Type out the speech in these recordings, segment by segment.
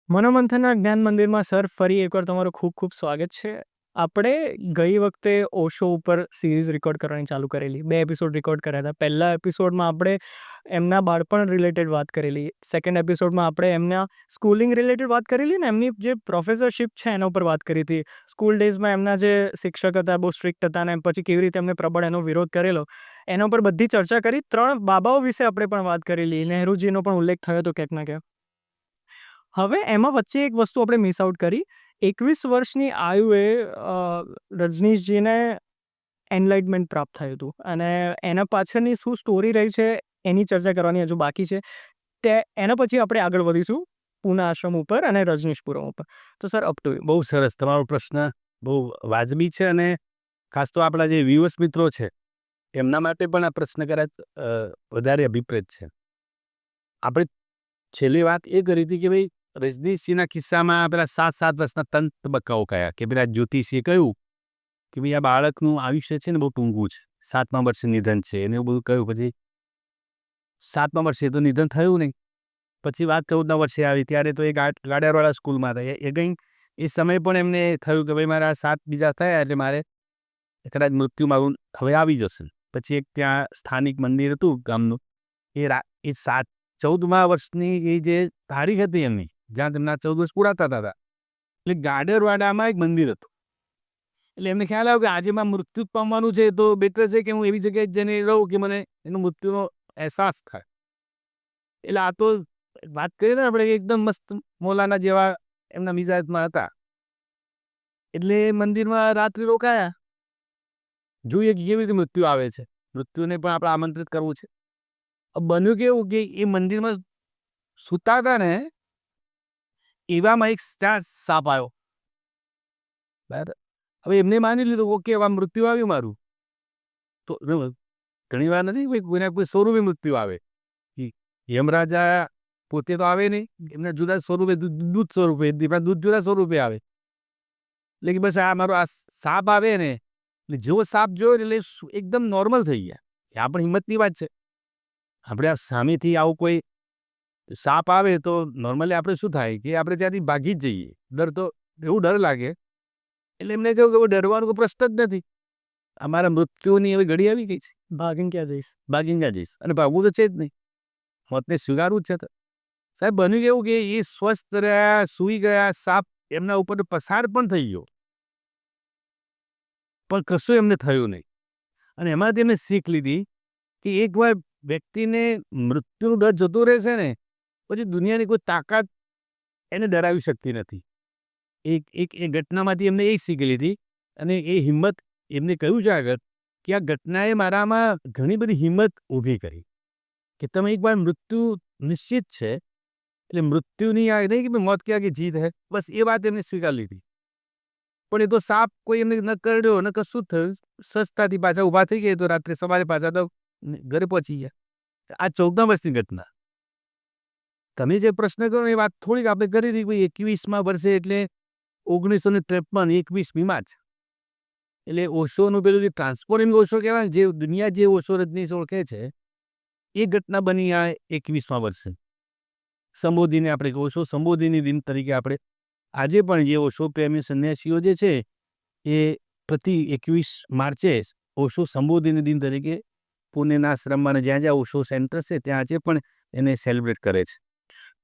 મનોમંથનના જ્ઞાન મંદિરમાં સર ફરી એકવાર તમારું ખૂબ ખૂબ સ્વાગત છે. આપણે ગઈ વખતે ઓશો ઉપર સિરીઝ રેકોર્ડ કરવાની ચાલુ કરેલી. 2 એપિસોડ રેકોર્ડ કર્યા હતા. પહેલા એપિસોડમાં આપણે એમના બાળપણ રિલેટેડ વાત કરેલી. સેકન્ડ એપિસોડમાં આપણે એમના સ્કૂલિંગ રિલેટેડ વાત કરેલી ને એમની જે પ્રોફેસરશિપ છે એના ઉપર વાત કરી હતી. સ્કૂલ ડેઝમાં એમના જે શિક્ષક હતા બહુ સ્ટ્રિક્ટ હતા ને પછી કેવી રીતે એમને પ્રબળ એનો વિરોધ કરેલો એના ઉપર બધી ચર્ચા કરી. 3 બાબાઓ વિશે આપણે પણ વાત કરેલી. નહેરુજીનો પણ ઉલ્લેખ થયો હતો ક્યાંક ના ક્યાંક. હવે એમાં વચ્ચે એક વસ્તુ આપણે મિસ આઉટ કરી. 21 વર્ષની આયુએ રજનીશજીને એનલાઇટમેન્ટ પ્રાપ્ત થયું હતું અને એના પાછળની શું સ્ટોરી રહી છે એની ચર્ચા કરવાની હજુ બાકી છે. એના પછી આપણે આગળ વધીશું પૂના આશ્રમ ઉપર અને રજનીશપુરમ ઉપર. તો સર અપ ટુ યુ. બહુ સરસ. તમારો પ્રશ્ન બહુ વાજબી છે અને ખાસ તો આપણા જે વ્યુઅર્સ મિત્રો છે એમના માટે પણ આ પ્રશ્ન કદાચ વધારે અભિપ્રેત છે. આપણે છેલ્લી વાત એ કરી હતી કે ભાઈ રજનીશજીના કિસ્સામાં પેલા 7 વર્ષના તબક્કાઓ કયા કે પેલા જ્યોતિષીએ કહ્યું કે ભાઈ આ બાળકનું આયુષ્ય છે ને બહુ ટૂંકું છે, 7મા વર્ષે નિધન છે એને એવું બધું કહ્યું. પછી 7મા વર્ષે તો નિધન થયું નહીં. પછી વાત 14મા વર્ષે આવી ત્યારે તો એ ગાડિયાવાળા સ્કૂલમાં હતા. એ કંઈ એ સમય પણ એમને થયું કે ભાઈ મારા 7 બીજા થયા એટલે મારે કદાચ મૃત્યુ મારું હવે આવી જશે. પછી એક ત્યાં સ્થાનિક મંદિર હતું ગામનું, એ 14મા વર્ષની એ જે તારીખ હતી એમની જ્યાં તેમના 14 વર્ષ પૂરા થતા હતા એટલે ગાડરવાડામાં એક મંદિર હતું. એટલે એમને ખ્યાલ આવ્યો કે આજે મારે મૃત્યુ પામવાનું છે તો બેટર છે કે હું એવી જગ્યાએ જઈને રહું કે મને એનો મૃત્યુનો અહેસાસ થાય. એટલે આ તો વાત કરીએ ને આપણે એકદમ મસ્ત મૌલાના જેવા એમના મિજાજમાં હતા. એટલે મંદિરમાં રાત્રિ રોકાયા, જોઈએ કે કેવી રીતે મૃત્યુ આવે છે. મૃત્યુને પણ આપણે આમંત્રિત કરવું છે. બન્યું કેવું કે એ મંદિરમાં સૂતા હતા ને એવામાં એક ત્યાં સાપ આવ્યો. બરાબર. હવે એમને માની લીધું ઓકે હવે મૃત્યુ આવ્યું મારું. તો ઘણી વાર નથી કોઈના કોઈ સ્વરૂપે મૃત્યુ આવે. યમરાજા પોતે તો આવે નહીં, એમના જુદા સ્વરૂપે દૂધ સ્વરૂપે દૂધ જુદા સ્વરૂપે આવે. એટલે કે બસ આ મારો આ સાપ આવે ને એટલે જેવો સાપ જોયો એટલે એકદમ નોર્મલ થઈ ગયા. એ આપણી હિંમતની વાત છે. આપણે આ સામેથી આવું કોઈ સાપ આવે તો નોર્મલી આપણે શું થાય કે આપણે ત્યાંથી ભાગી જ જઈએ. ડર તો એવું ડર લાગે. એટલે એમને કહ્યું કે ડરવાનો કોઈ પ્રશ્ન જ નથી. અમારા મૃત્યુની હવે ઘડી આવી ગઈ છે. ભાગીને ક્યાં જઈશ? અને ભાગવું તો છે જ નહીં, મોતને સ્વીકારવું જ છે. સાહેબ બન્યું કેવું કે એ સ્વસ્થ રહ્યા, સૂઈ ગયા, સાપ એમના ઉપર પસાર પણ થઈ ગયો પણ કશું એમને થયું નહીં. અને એમાંથી એમને શીખ લીધી કે એકવાર વ્યક્તિને મૃત્યુનો ડર જતો રહેશે ને પછી દુનિયાની કોઈ તાકાત એને ડરાવી શકતી નથી. એ ઘટનામાંથી એમને એ શીખ લીધી અને એ હિંમત એમને કહ્યું છે આગળ કે આ ઘટનાએ મારામાં ઘણી બધી હિંમત ઊભી કરી કે તમે એકવાર મૃત્યુ નિશ્ચિત છે એટલે મૃત્યુની આ નહીં કે મોત ક્યાં કે જીત હે, બસ એ વાત એમને સ્વીકાર લીધી. પણ એ તો સાપ કોઈ એમને ન કરડ્યો ન કશું જ થયું. સસ્તાથી પાછા ઊભા થઈ ગયા તો રાત્રે સવારે પાછા તો ઘરે પહોંચી ગયા. આ 14મા વર્ષની ઘટના. તમે જે પ્રશ્ન કરો એ વાત થોડીક આપણે કરી હતી ભાઈ 21મા વર્ષે એટલે 1953 21મી માર્ચ. એટલે ઓશોનું પેલું જે ટ્રાન્સફોર્મિંગ ઓશો કહેવાય ને, જે દુનિયા જે ઓશો રજનીશ ઓળખે છે એ ઘટના બની આ 21મા વર્ષે. સંબોધીને આપણે ઓશો સંબોધીની દિન તરીકે આપણે આજે પણ જે ઓશો પ્રેમી સંન્યાસીઓ જે છે એ પ્રતિ 21 માર્ચે ઓશો સંબોધીની દિન તરીકે પુણેના આશ્રમમાં જ્યાં જ્યાં ઓશો સેન્ટર છે ત્યાં આજે પણ એને સેલિબ્રેટ કરે છે.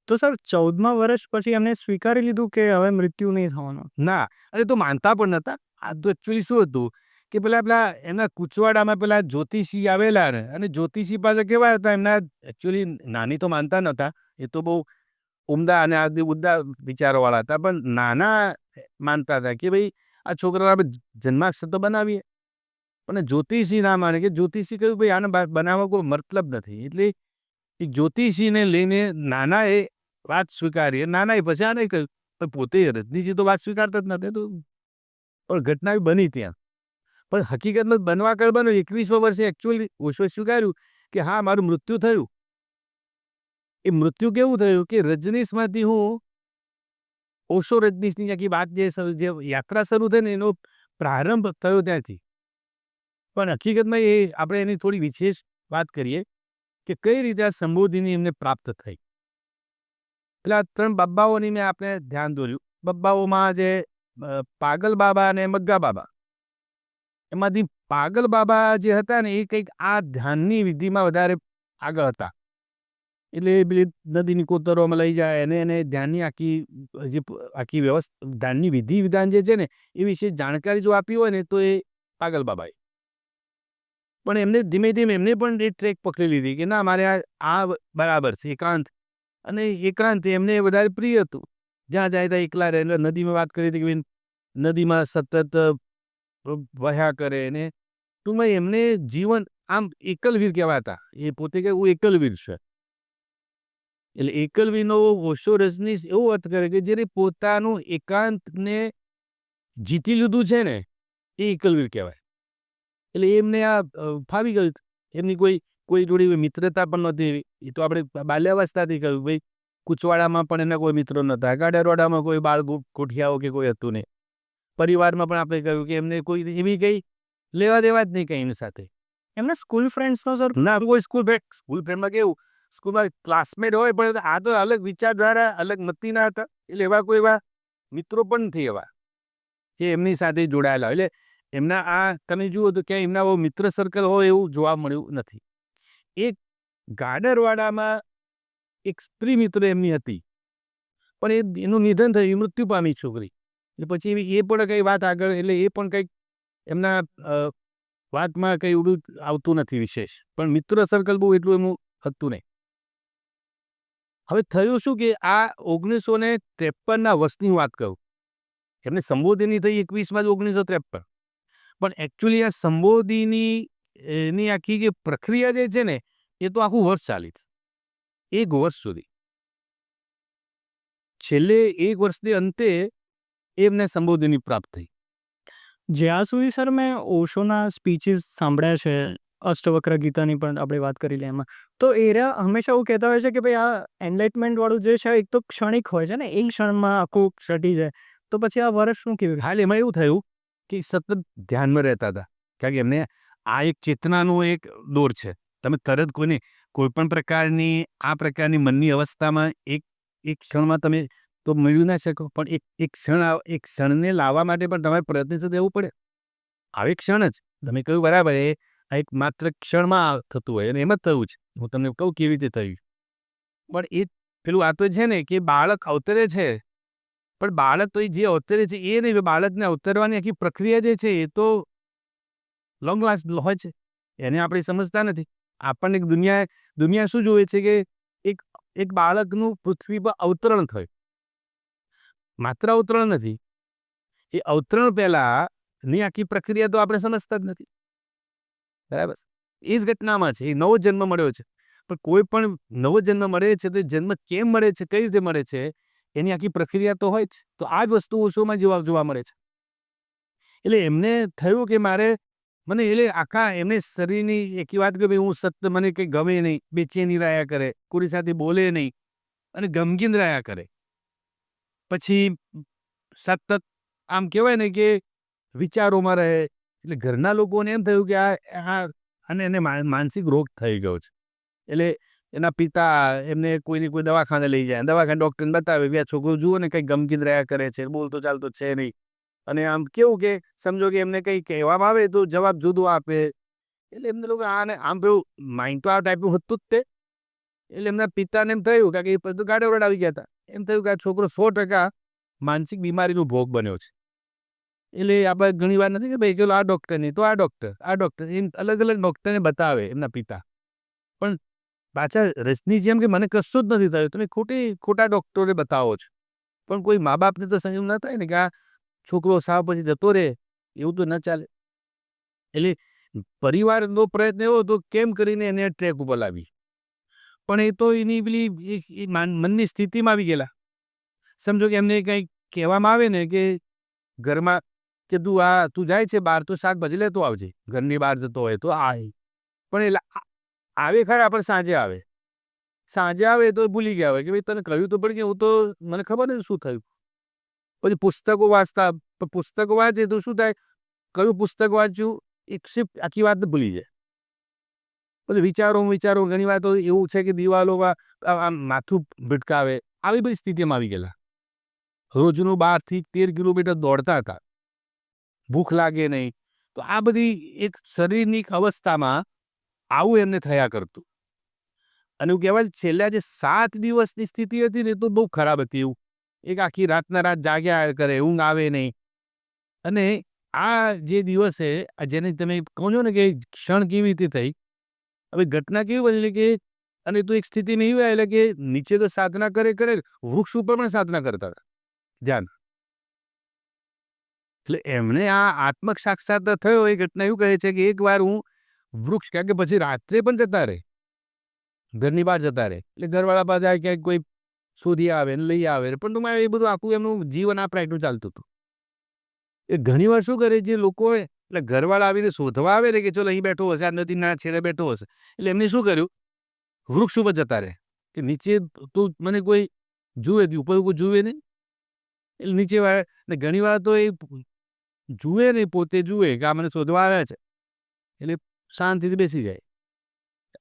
તો સર 14મા વર્ષ પછી એમને સ્વીકારી લીધું કે હવે મૃત્યુ નહીં થવાનું? ના, અરે તો માનતા પણ નહોતા. આ તો એકચ્યુઅલી શું હતું કે પેલા એમના કુચવાડામાં પેલા જ્યોતિષી આવેલા ને અને જ્યોતિષી પાસે કેવા હતા એમના એકચ્યુઅલી નાની તો માનતા નહોતા, એ તો બહુ ઉમદા અને ઉદ્દા વિચારોવાળા હતા, પણ નાના માનતા હતા કે ભાઈ આ છોકરાને આપણે જન્માક્ષર તો બનાવીએ. પણ જ્યોતિષી ના માને કે જ્યોતિષી કહ્યું ભાઈ આને બનાવવા કોઈ મતલબ નથી. એટલે એ જ્યોતિષીને લઈને નાનાએ વાત સ્વીકારી. નાનાએ પછી આને કહ્યું પણ પોતે રજનીજી તો વાત સ્વીકારતા જ નથી. તો પણ ઘટના બની ત્યાં. પણ હકીકતમાં બનવા કર બન્યું 21મા વર્ષે એકચ્યુઅલી ઓશોએ સ્વીકાર્યું કે હા મારું મૃત્યુ થયું. એ મૃત્યુ કેવું થયું કે રજનીશમાંથી હું ઓશો રજનીશની આખી વાત જે યાત્રા શરૂ થઈ ને એનો પ્રારંભ થયો ત્યાંથી. પણ હકીકતમાં એ આપણે એની થોડી વિશેષ વાત કરીએ કે કઈ રીતે આ સંબોધિની એમને પ્રાપ્ત થઈ. પેલા 3 બબ્બાઓની મેં આપણે ધ્યાન દોર્યું. બબ્બાઓમાં જે પાગલ બાબા અને મગ્ગા બાબા, એમાંથી પાગલ બાબા જે હતા ને એ કંઈક આ ધ્યાનની વિધિમાં વધારે આગળ હતા. એટલે પેલી નદીની કોતરોમાં લઈ જાય એને ધ્યાનની આખી વ્યવસ્થા, ધ્યાનની વિધિ વિધાન જે છે ને એ વિશે જાણકારી જો આપી હોય ને તો એ પાગલ બાબાએ. પણ એમને ધીમે ધીમે એમને પણ એ ટ્રેક પકડી લીધી કે ના, મારે આ બરાબર છે, એકાંત. અને એકાંત એમને વધારે પ્રિય હતું. જ્યાં જાય ત્યાં એકલા રહે. એટલે નદીમાં વાત કરી હતી કે નદીમાં સતત વહ્યા કરે. અને ટૂંકમાં એમને જીવન આમ એકલવીર કહેવાતા. એ પોતે કે હું એકલવીર છે. એટલે એકલવીરનો ઓશો રજનીશ એવો અર્થ કરે કે જેને પોતાનું એકાંતને જીતી લીધું છે ને એ એકલવીર કહેવાય. એટલે એમને આ ફાવી ગયું. એમની કોઈ જોડે મિત્રતા પણ નહોતી એવી. એ તો આપણે બાલ્યાવસ્થાથી કહ્યું ભાઈ, કુચવાડામાં પણ એના કોઈ મિત્રો નહોતા, ગાડારોડામાં કોઈ બાળ કોઠિયાઓ કે કોઈ હતું નહીં. પરિવારમાં પણ આપણે કહ્યું કે એમને કોઈ એવી કંઈ લેવા દેવા જ નહીં કંઈ એની સાથે. એમના સ્કૂલ ફ્રેન્ડ્સનો સર ના, કોઈ સ્કૂલ ફ્રેન્ડમાં કેવું, સ્કૂલમાં ક્લાસમેટ હોય પણ આ તો અલગ વિચારધારા, અલગ મતીના હતા. એટલે એવા મિત્રો પણ નથી એવા જે એમની સાથે જોડાયેલા. એટલે એમના આ તમે જુઓ તો ક્યાંય એમના બહુ મિત્ર સર્કલ હોય એવું જોવા મળ્યું નથી. એક ગાડરવાડામાં એક સ્ત્રી મિત્ર એમની હતી, પણ એનું નિધન થયું, મૃત્યુ પામી છોકરી. એટલે પછી એ પણ કંઈ વાત આગળ, એટલે એ પણ કંઈક એમના વાતમાં કંઈ એવડું આવતું નથી વિશેષ. પણ મિત્ર સર્કલ બહુ એટલું એમનું હતું નહીં. હવે થયું શું કે આ 1953ના વર્ષની વાત કરું. એમને સંબોધિની થઈ 21 જ 1953. પણ એકચ્યુઅલી આ સંબોધિની એની આખી જે પ્રક્રિયા જે છે ને એ તો આખું વર્ષ ચાલી હતી. 1 વર્ષ સુધી. છેલ્લે 1 વર્ષને અંતે એમને સંબોધિની પ્રાપ્ત થઈ. જ્યાં સુધી સર મેં ઓશોના સ્પીચીસ સાંભળ્યા છે, અષ્ટવક્ર ગીતાની પણ આપણે વાત કરી લઈએ એમાં, તો એરા હંમેશા એવું કહેતા હોય છે કે ભાઈ આ એનલાઇટમેન્ટવાળું જે છે એક તો ક્ષણિક હોય છે ને, એક ક્ષણમાં આખું ક્ષટી જાય. તો પછી આ વર્ષ શું કેવું? હાલ એમાં એવું થયું કે સતત ધ્યાનમાં રહેતા હતા. કારણ કે એમને આ એક ચેતનાનો એક દોર છે. તમે તરત કોઈ પણ પ્રકારની આ પ્રકારની મનની અવસ્થામાં એક ક્ષણમાં તમે તો મેળવી ના શકો. પણ એક ક્ષણને લાવવા માટે પણ તમારે પ્રયત્નશીલ રહેવું પડે. આવે ક્ષણ જ તમે કહ્યું બરાબર, એ આ એક માત્ર ક્ષણમાં થતું હોય અને એમ જ થયું છે. હું તમને કહું કેવી રીતે થયું. પણ એ પેલું આ તો છે ને કે બાળક અવતરે છે, પણ બાળક તો જે અવતરે છે એ નહીં, બાળકને અવતરવાની આખી પ્રક્રિયા જે છે એ તો લોંગ લાસ્ટ હોય છે. એને આપણે સમજતા નથી. આપણને દુનિયા શું જોવે છે કે એક બાળકનું પૃથ્વી પર અવતરણ થયું. માત્ર અવતરણ નથી, એ અવતરણ પહેલાંની આખી પ્રક્રિયા તો આપણે સમજતા જ નથી. બરાબર. એ જ ઘટનામાં છે. એ નવો જન્મ મળ્યો છે. પણ કોઈ પણ નવો જન્મ મળે છે તો જન્મ કેમ મળે છે, કઈ રીતે મળે છે, એની આખી પ્રક્રિયા તો હોય જ. તો આ જ વસ્તુ ઓશોમાં જોવા મળે છે. એટલે એમને થયું કે મને એટલે આખા એમને શરીરની એકી વાત કે ભાઈ હું સતત મને કંઈ ગમે નહીં, બેચેની રહ્યા કરે, કોઈ સાથે બોલે નહીં અને ગમગીન રહ્યા કરે. પછી સતત આમ કહેવાય ને કે વિચારોમાં રહે. એટલે ઘરના લોકોને એમ થયું કે એને માનસિક રોગ થઈ ગયો છે. એટલે એના પિતા એમને કોઈ દવાખાને લઈ જાય, દવાખાને ડૉક્ટરને બતાવે, બે છોકરો જુઓ ને કંઈ ગમગીન રહ્યા કરે છે, બોલતો ચાલતો છે નહીં. અને આમ કેવું કે સમજો કે એમને કંઈ કહેવામાં આવે તો જવાબ જુદો આપે. એટલે એમને લોકો આમ પેલું માઇન્ડ તો આ ટાઈપનું હતું જ તે. એટલે એમના પિતાને એમ થયું કે એ બધું ગાડે આવી ગયા હતા. એમ થયું કે આ છોકરો 100% માનસિક બીમારીનો ભોગ બન્યો છે. એટલે આપણે ઘણી વાર નથી કે ભાઈ ચલો આ ડૉક્ટર નહીં તો આ ડૉક્ટર એમ અલગ અલગ ડૉક્ટરને બતાવે એમના પિતા. પણ પાછા રજની જેમ કે મને કશું જ નથી થયું, તમે ખોટા ડૉક્ટરોને બતાવો છો. પણ કોઈ મા બાપને તો સંયમ ના થાય ને કે આ છોકરો સાવ પછી જતો રહે, એવું તો ન ચાલે. એટલે પરિવારનો પ્રયત્ન એવો હતો કેમ કરીને એને ટ્રેક ઉપર લાવી. પણ એ તો એની પેલી મનની સ્થિતિમાં આવી ગયેલા. સમજો કે એમને કંઈક કહેવામાં આવે ને કે ઘરમાં કે તું જાય છે બહાર તો શાકભાજી લેતો આવજે, ઘરની બહાર જતો હોય તો પણ એટલે આવે ખરા પણ સાંજે આવે તો ભૂલી ગયા હોય કે ભાઈ તને કહ્યું તો પણ કે હું તો મને ખબર નથી શું થયું. પછી પુસ્તકો વાંચે તો શું થાય, કયું પુસ્તક વાંચ્યું એક શિફ્ટ આખી વાત ભૂલી જાય. પછી વિચારો ઘણી વાર તો એવું છે કે દિવાલોમાં આમ માથું ભટકાવે. આવી બધી સ્થિતિમાં આવી ગયેલા. રોજનું 12 થી 13 કિલોમીટર દોડતા હતા, ભૂખ લાગે નહીં. તો આ બધી એક શરીરની એક અવસ્થામાં આવું એમને થયા કરતું. અને એવું કહેવાય છેલ્લા જે 7 દિવસની સ્થિતિ હતી ને, એ તો બહુ ખરાબ હતી. એવું એક આખી રાતના રાત જાગ્યા કરે, ઊંઘ આવે નહીં. અને આ જે દિવસે જેને તમે કહો છો ને કે ક્ષણ કેવી રીતે થઈ, હવે ઘટના કેવી બનેલી કે, અને તો એક સ્થિતિમાં એવી આવેલા કે નીચે તો સાધના કરે, વૃક્ષ ઉપર પણ સાધના કરતા હતા, ધ્યાન. એટલે એમને આ આત્મક સાક્ષાત્કાર થયો. એ ઘટના એવું કહે છે કે એકવાર હું વૃક્ષ, કારણ કે પછી રાત્રે પણ જતા રહે, ઘરની બહાર જતા રહે, એટલે ઘરવાળા પાસે ક્યાંક કોઈ શોધી આવે ને લઈ આવે, પણ તમારે એ બધું આખું એમનું જીવન આ પ્રકારનું ચાલતું હતું. એ ઘણી વાર શું કરે, જે લોકો એટલે ઘરવાળા આવીને શોધવા આવે ને કે ચલો અહીં બેઠો હશે, આ નદીના છેડે બેઠો હશે, એટલે એમને શું કર્યું, વૃક્ષ ઉપર જતા રહે કે નીચે તો મને કોઈ જુએ, ઉપર કોઈ જુએ નહીં. એટલે નીચે વાળે ને ઘણી વાર તો એ જુએ નહીં, પોતે જુએ કે આ મને શોધવા આવ્યા છે, એટલે શાંતિથી બેસી જાય.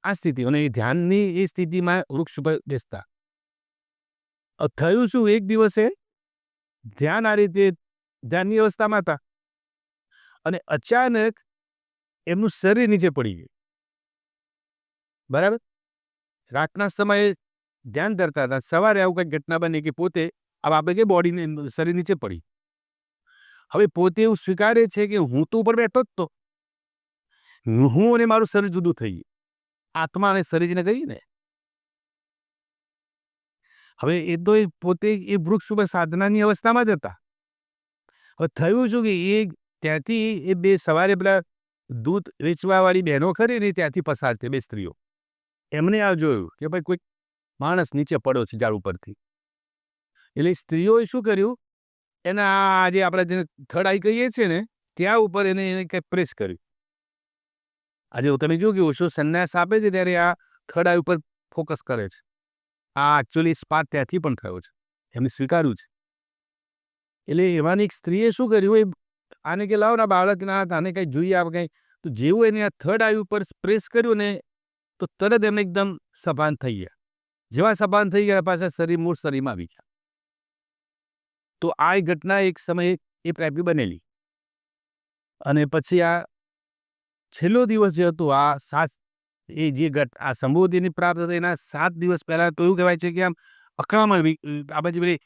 આ સ્થિતિ, અને એ ધ્યાનની એ સ્થિતિમાં વૃક્ષ ઉપર બેસતા. થયું શું, એક દિવસે ધ્યાન આ રીતે ધ્યાનની અવસ્થામાં હતા અને અચાનક એમનું શરીર નીચે પડી ગયું. બરાબર, રાતના સમયે ધ્યાન ધરતા હતા, સવારે આવું કંઈક ઘટના બની કે પોતે આપણે કે બોડીને શરીર નીચે પડી. હવે પોતે એવું સ્વીકારે છે કે હું તો ઉપર બેઠો જ તો, હું અને મારું શરીર જુદું થઈ ગયું, આત્મા અને શરીરને કહી ને. હવે એ તો પોતે એ વૃક્ષ ઉપર સાધનાની અવસ્થામાં જ હતા. હવે થયું શું કે એ ત્યાંથી એ બે સવારે પેલા દૂધ વેચવાવાળી બહેનો ખરી ને, ત્યાંથી પસાર થઈ, બે સ્ત્રીઓ. એમને આ જોયું કે ભાઈ કોઈક માણસ નીચે પડ્યો છે ઝાડ ઉપરથી. એટલે સ્ત્રીઓએ શું કર્યું, એના આજે આપણે જેને થર્ડ આઈ કહીએ છીએ ને, ત્યાં ઉપર એને કંઈક પ્રેસ કર્યું. આજે તમે જો કે ઓશો સંન્યાસ આપે છે ત્યારે આ થર્ડ આઈ ઉપર ફોકસ કરે છે. આ એકચ્યુઅલી સ્પાર્ક ત્યાંથી પણ થયો છે, એમને સ્વીકાર્યું છે. એટલે એમાંની એક સ્ત્રીએ શું કર્યું, એ આને કે લાવો ના બાળકના હાથ, આને કંઈ જોઈએ આપણે કંઈ. તો જેવું એને આ થર્ડ આઈ ઉપર પ્રેસ કર્યું ને, તો તરત એમને એકદમ સભાન થઈ ગયા. જેવા સભાન થઈ ગયા પાછા શરીર મૂળ શરીરમાં આવી ગયા. તો આ ઘટના એક સમયે એ પ્રાપ્તિ બનેલી. અને પછી આ છેલ્લો દિવસ જે હતો, આ એ જે આ સંબોધિની પ્રાપ્ત થતા એના 7 દિવસ પહેલાં તો એવું કહેવાય છે કે આમ અકળામણ, આ બાજુ પેલી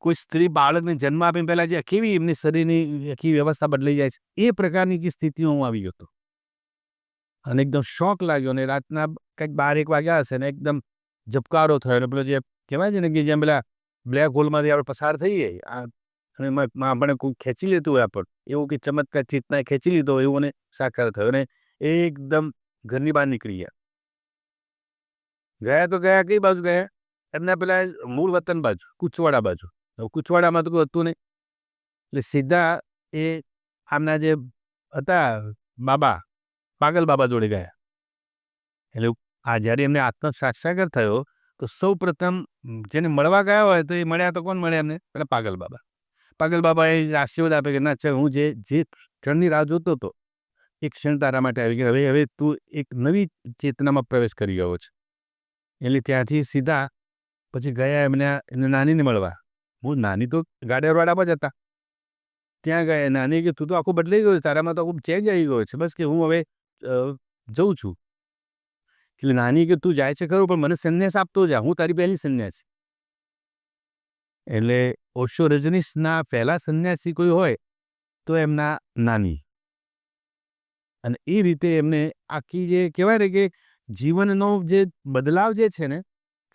કોઈ સ્ત્રી બાળકને જન્મ આપીને પહેલાં જે કેવી એમની શરીરની આખી વ્યવસ્થા બદલાઈ જાય છે, એ પ્રકારની જે સ્થિતિમાં હું આવી ગયો હતો. અને એકદમ શોક લાગ્યો. અને રાતના કંઈક 12-1 વાગ્યા હશે ને, એકદમ ઝબકારો થયો. અને પેલો જે કહેવાય છે ને કે જેમ પેલા બ્લેક હોલમાંથી આપણે પસાર થઈએ, અને આપણે કોઈ ખેંચી લેતું હોય આપણને, એવું કે ચમત્કાર ચેતનાએ ખેંચી લીધો હોય એવું મને સાકાર થયો. અને એકદમ ઘરની બહાર નીકળી ગયા. ગયા તો ગયા કઈ બાજુ ગયા, એમના પેલા મૂળ વતન બાજુ, કુચવાડા બાજુ. કુચવાડામાં તો કોઈ હતું નહીં, એટલે સીધા એ આમના જે હતા બાબા, પાગલ બાબા જોડે ગયા. એટલે આ જ્યારે એમને આત્મ સાક્ષાત્કાર થયો, તો સૌ પ્રથમ જેને મળવા ગયા હોય તો એ મળ્યા તો કોણ મળે એમને, પેલા પાગલ બાબા. પાગલ બાબાએ આશીર્વાદ આપે કે ના, હું જે ક્ષણની રાહ જોતો હતો, એક ક્ષણ તારા માટે આવી ગઈ. હવે તું એક નવી ચેતનામાં પ્રવેશ કરી ગયો છે. એટલે ત્યાંથી સીધા પછી ગયા એમને નાનીને મળવા. હું નાની તો ગાડરવાડામાં જ હતા, ત્યાં ગયા. નાની કે તું તો આખું બદલાઈ ગયો છે, તારામાં તો આખું ચેન્જ આવી ગયો છે, બસ કે હું હવે જઉં છું. એટલે નાની કે તું જાય છે ખરું, પણ મને સંન્યાસ આપતો જા, હું તારી પહેલી સંન્યાસ. એટલે ઓશો રજનીશના પહેલા સંન્યાસી કોઈ હોય તો એમના નાની. અને એ રીતે એમને આખી જે કહેવાય ને કે જીવનનો જે બદલાવ જે છે ને,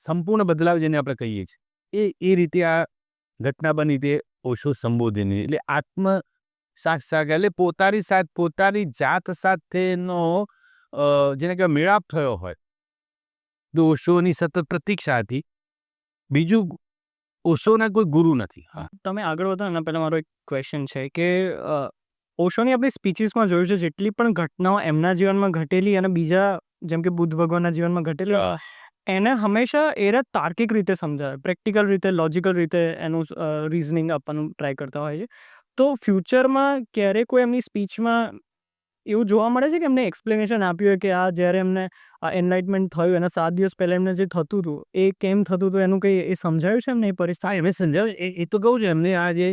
સંપૂર્ણ બદલાવ જેને આપણે કહીએ છીએ, એ રીતે આ ઘટના બની તે ઓશો સંબોધીની. એટલે આત્મ સાક્ષાત્કાર એટલે પોતાની જાત સાથેનો જેને કહેવાય મેળાપ થયો હોય. તો ઓશોની સતત પ્રતીક્ષા હતી. બીજું, ઓશોના કોઈ ગુરુ નથી. હા, તમે આગળ વધો એના પહેલાં મારો એક ક્વેશ્ચન છે કે ઓશોની આપણી સ્પીચીસમાં જોયું છે, જેટલી પણ ઘટનાઓ એમના જીવનમાં ઘટેલી અને બીજા જેમ કે બુદ્ધ ભગવાનના જીવનમાં ઘટેલી, એને હંમેશા એરા તાર્કિક રીતે સમજાવે, પ્રેક્ટિકલ રીતે, લોજિકલ રીતે એનું રિઝનિંગ આપવાનું ટ્રાય કરતા હોય છે. તો ફ્યુચરમાં ક્યારે કોઈ એમની સ્પીચમાં એવું જોવા મળે છે કે એમને એક્સપ્લેનેશન આપ્યું હોય કે આ જ્યારે એમને આ એનલાઇટમેન્ટ થયું એના 7 દિવસ પહેલાં એમને જે થતું હતું એ કેમ થતું હતું એનું કંઈ એ સમજાયું છે એમને એ પરિસ્થિતિ? હા, એમને સમજાવ્યું. એ તો કહું છું એમને આ જે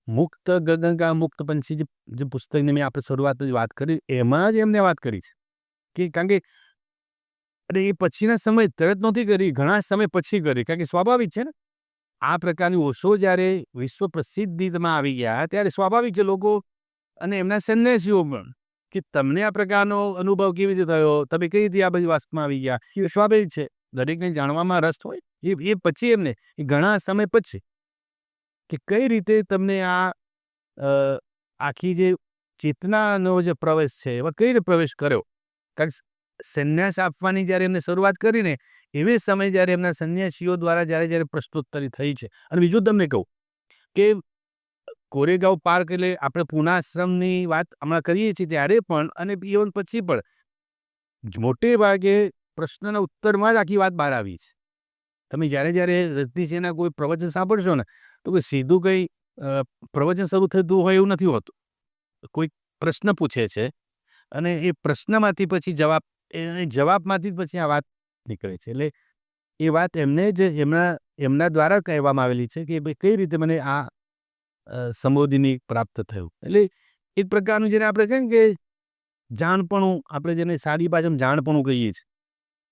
મુક્ત ગગનકા મુક્ત પંછી જે પુસ્તકની મેં આપણે શરૂઆતમાં વાત કરી એમાં જ એમને વાત કરી છે કે કારણ કે અરે એ પછીના સમય તરત નહોતી કરી, ઘણા સમય પછી કરી. કારણ કે સ્વાભાવિક છે ને આ પ્રકારની ઓશો જ્યારે વિશ્વ પ્રસિદ્ધિમાં આવી ગયા ત્યારે સ્વાભાવિક છે લોકો અને એમના સંન્યાસીઓ પણ કે તમને આ પ્રકારનો અનુભવ કેવી રીતે થયો, તમે કઈ રીતે આ બધી વાસ્તવમાં આવી ગયા, એ સ્વાભાવિક છે. દરેકને જાણવામાં રસ હોય એ પછી એમને એ ઘણા સમય પછી કે કઈ રીતે તમને આ આખી જે ચેતનાનો જે પ્રવેશ છે એમાં કઈ રીતે પ્રવેશ કર્યો. કારણ કે સંન્યાસ આપવાની જ્યારે એમને શરૂઆત કરીને એવી સમય જ્યારે એમના સંન્યાસીઓ દ્વારા જ્યારે પ્રશ્નોત્તરી થઈ છે. અને બીજું તમને કહું કે કોરેગાંવ પાર્ક એટલે આપણે પૂર્ણાશ્રમની વાત હમણાં કરીએ છીએ ત્યારે પણ અને ઇવન પછી પણ મોટે ભાગે પ્રશ્નના ઉત્તરમાં જ આખી વાત બહાર આવી છે. તમે જ્યારે રજનીશના કોઈ પ્રવચન સાંભળશો ને તો કોઈ સીધું કંઈ પ્રવચન શરૂ થતું હોય એવું નથી હોતું. કોઈ પ્રશ્ન પૂછે છે અને એ પ્રશ્નમાંથી પછી જવાબમાંથી પછી આ વાત નીકળે છે. એટલે એ વાત એમને જ એમના દ્વારા કહેવામાં આવેલી છે કે ભાઈ કઈ રીતે મને આ સંબોધિની પ્રાપ્ત થયું. એટલે એક પ્રકારનું જેને આપણે કહીએ ને કે જાણપણું, આપણે જેને સાદી ભાષામાં જાણપણું કહીએ છીએ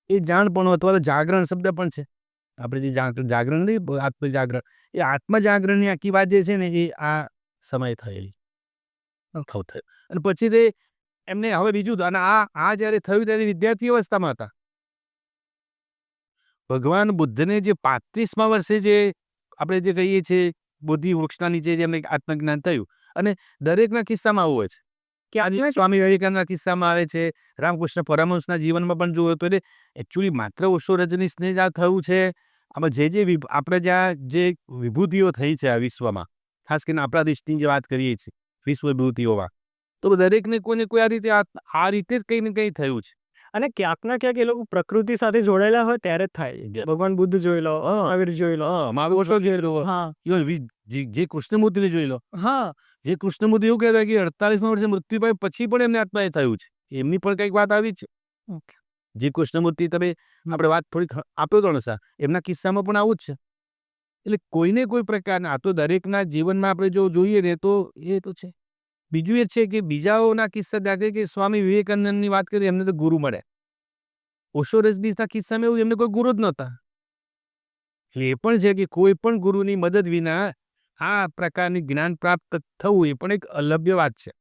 એ જાણપણું અથવા તો જાગરણ શબ્દ પણ છે. આપણે જે જાગરણ નહીં આત્મજાગરણ, એ આત્મજાગરણની આખી વાત જે છે ને એ આ સમય થયેલી થયું. અને પછી તે એમને હવે બીજું અને આ જ્યારે થયું ત્યારે વિદ્યાર્થી અવસ્થામાં હતા. ભગવાન બુદ્ધને જે 35મા વર્ષે જે આપણે જે કહીએ છીએ બોધિ વૃક્ષના નીચે જે એમને આત્મજ્ઞાન થયું અને દરેકના કિસ્સામાં આવું હોય છે કે આજે સ્વામી વિવેકાનંદના કિસ્સામાં આવે છે, રામકૃષ્ણ પરમહંસના જીવનમાં પણ જોયું હતું. એટલે એકચ્યુઅલી માત્ર ઓશો રજનીશને જ આ થયું છે. આમાં જે આપણે જ્યાં જે વિભૂતિઓ થઈ છે આ વિશ્વમાં, ખાસ કરીને આપણા દેશની જે વાત કરીએ છીએ વિશ્વ વિભૂતિઓમાં, તો દરેકને કોઈને કોઈ આ રીતે જ કંઈ ને કંઈ થયું છે. અને ક્યાંક ના ક્યાંક એ લોકો પ્રકૃતિ સાથે જોડાયેલા હોય ત્યારે જ થાય. ભગવાન બુદ્ધ જોઈ લો, મહાવીર જોઈ લો, ઓશો જોઈ લો, હા જે કૃષ્ણમૂર્તિને જોઈ લો, હા જે કૃષ્ણમૂર્તિ એવું કહેતા કે 48મા વર્ષે મૃત્યુ પામ્યા પછી પણ એમને આત્માએ થયું છે. એમની પણ કંઈક વાત આવી છે. ઓકે. જે કૃષ્ણમૂર્તિ તમે આપણે વાત થોડીક આપ્યો તો ને એમના કિસ્સામાં પણ આવું જ છે. એટલે કોઈને કોઈ પ્રકારના આ તો દરેકના જીવનમાં આપણે જો જોઈએ ને તો એ તો છે. બીજું એ છે કે બીજાઓના કિસ્સા દાખલે કે સ્વામી વિવેકાનંદની વાત કરીએ એમને તો ગુરુ મળે. ઓશો રજનીશના કિસ્સામાં એવું એમને કોઈ ગુરુ જ નહોતા. એટલે એ પણ છે કે કોઈ પણ ગુરુની મદદ વિના આ પ્રકારની જ્ઞાન પ્રાપ્ત થવું એ પણ એક અલભ્ય વાત છે.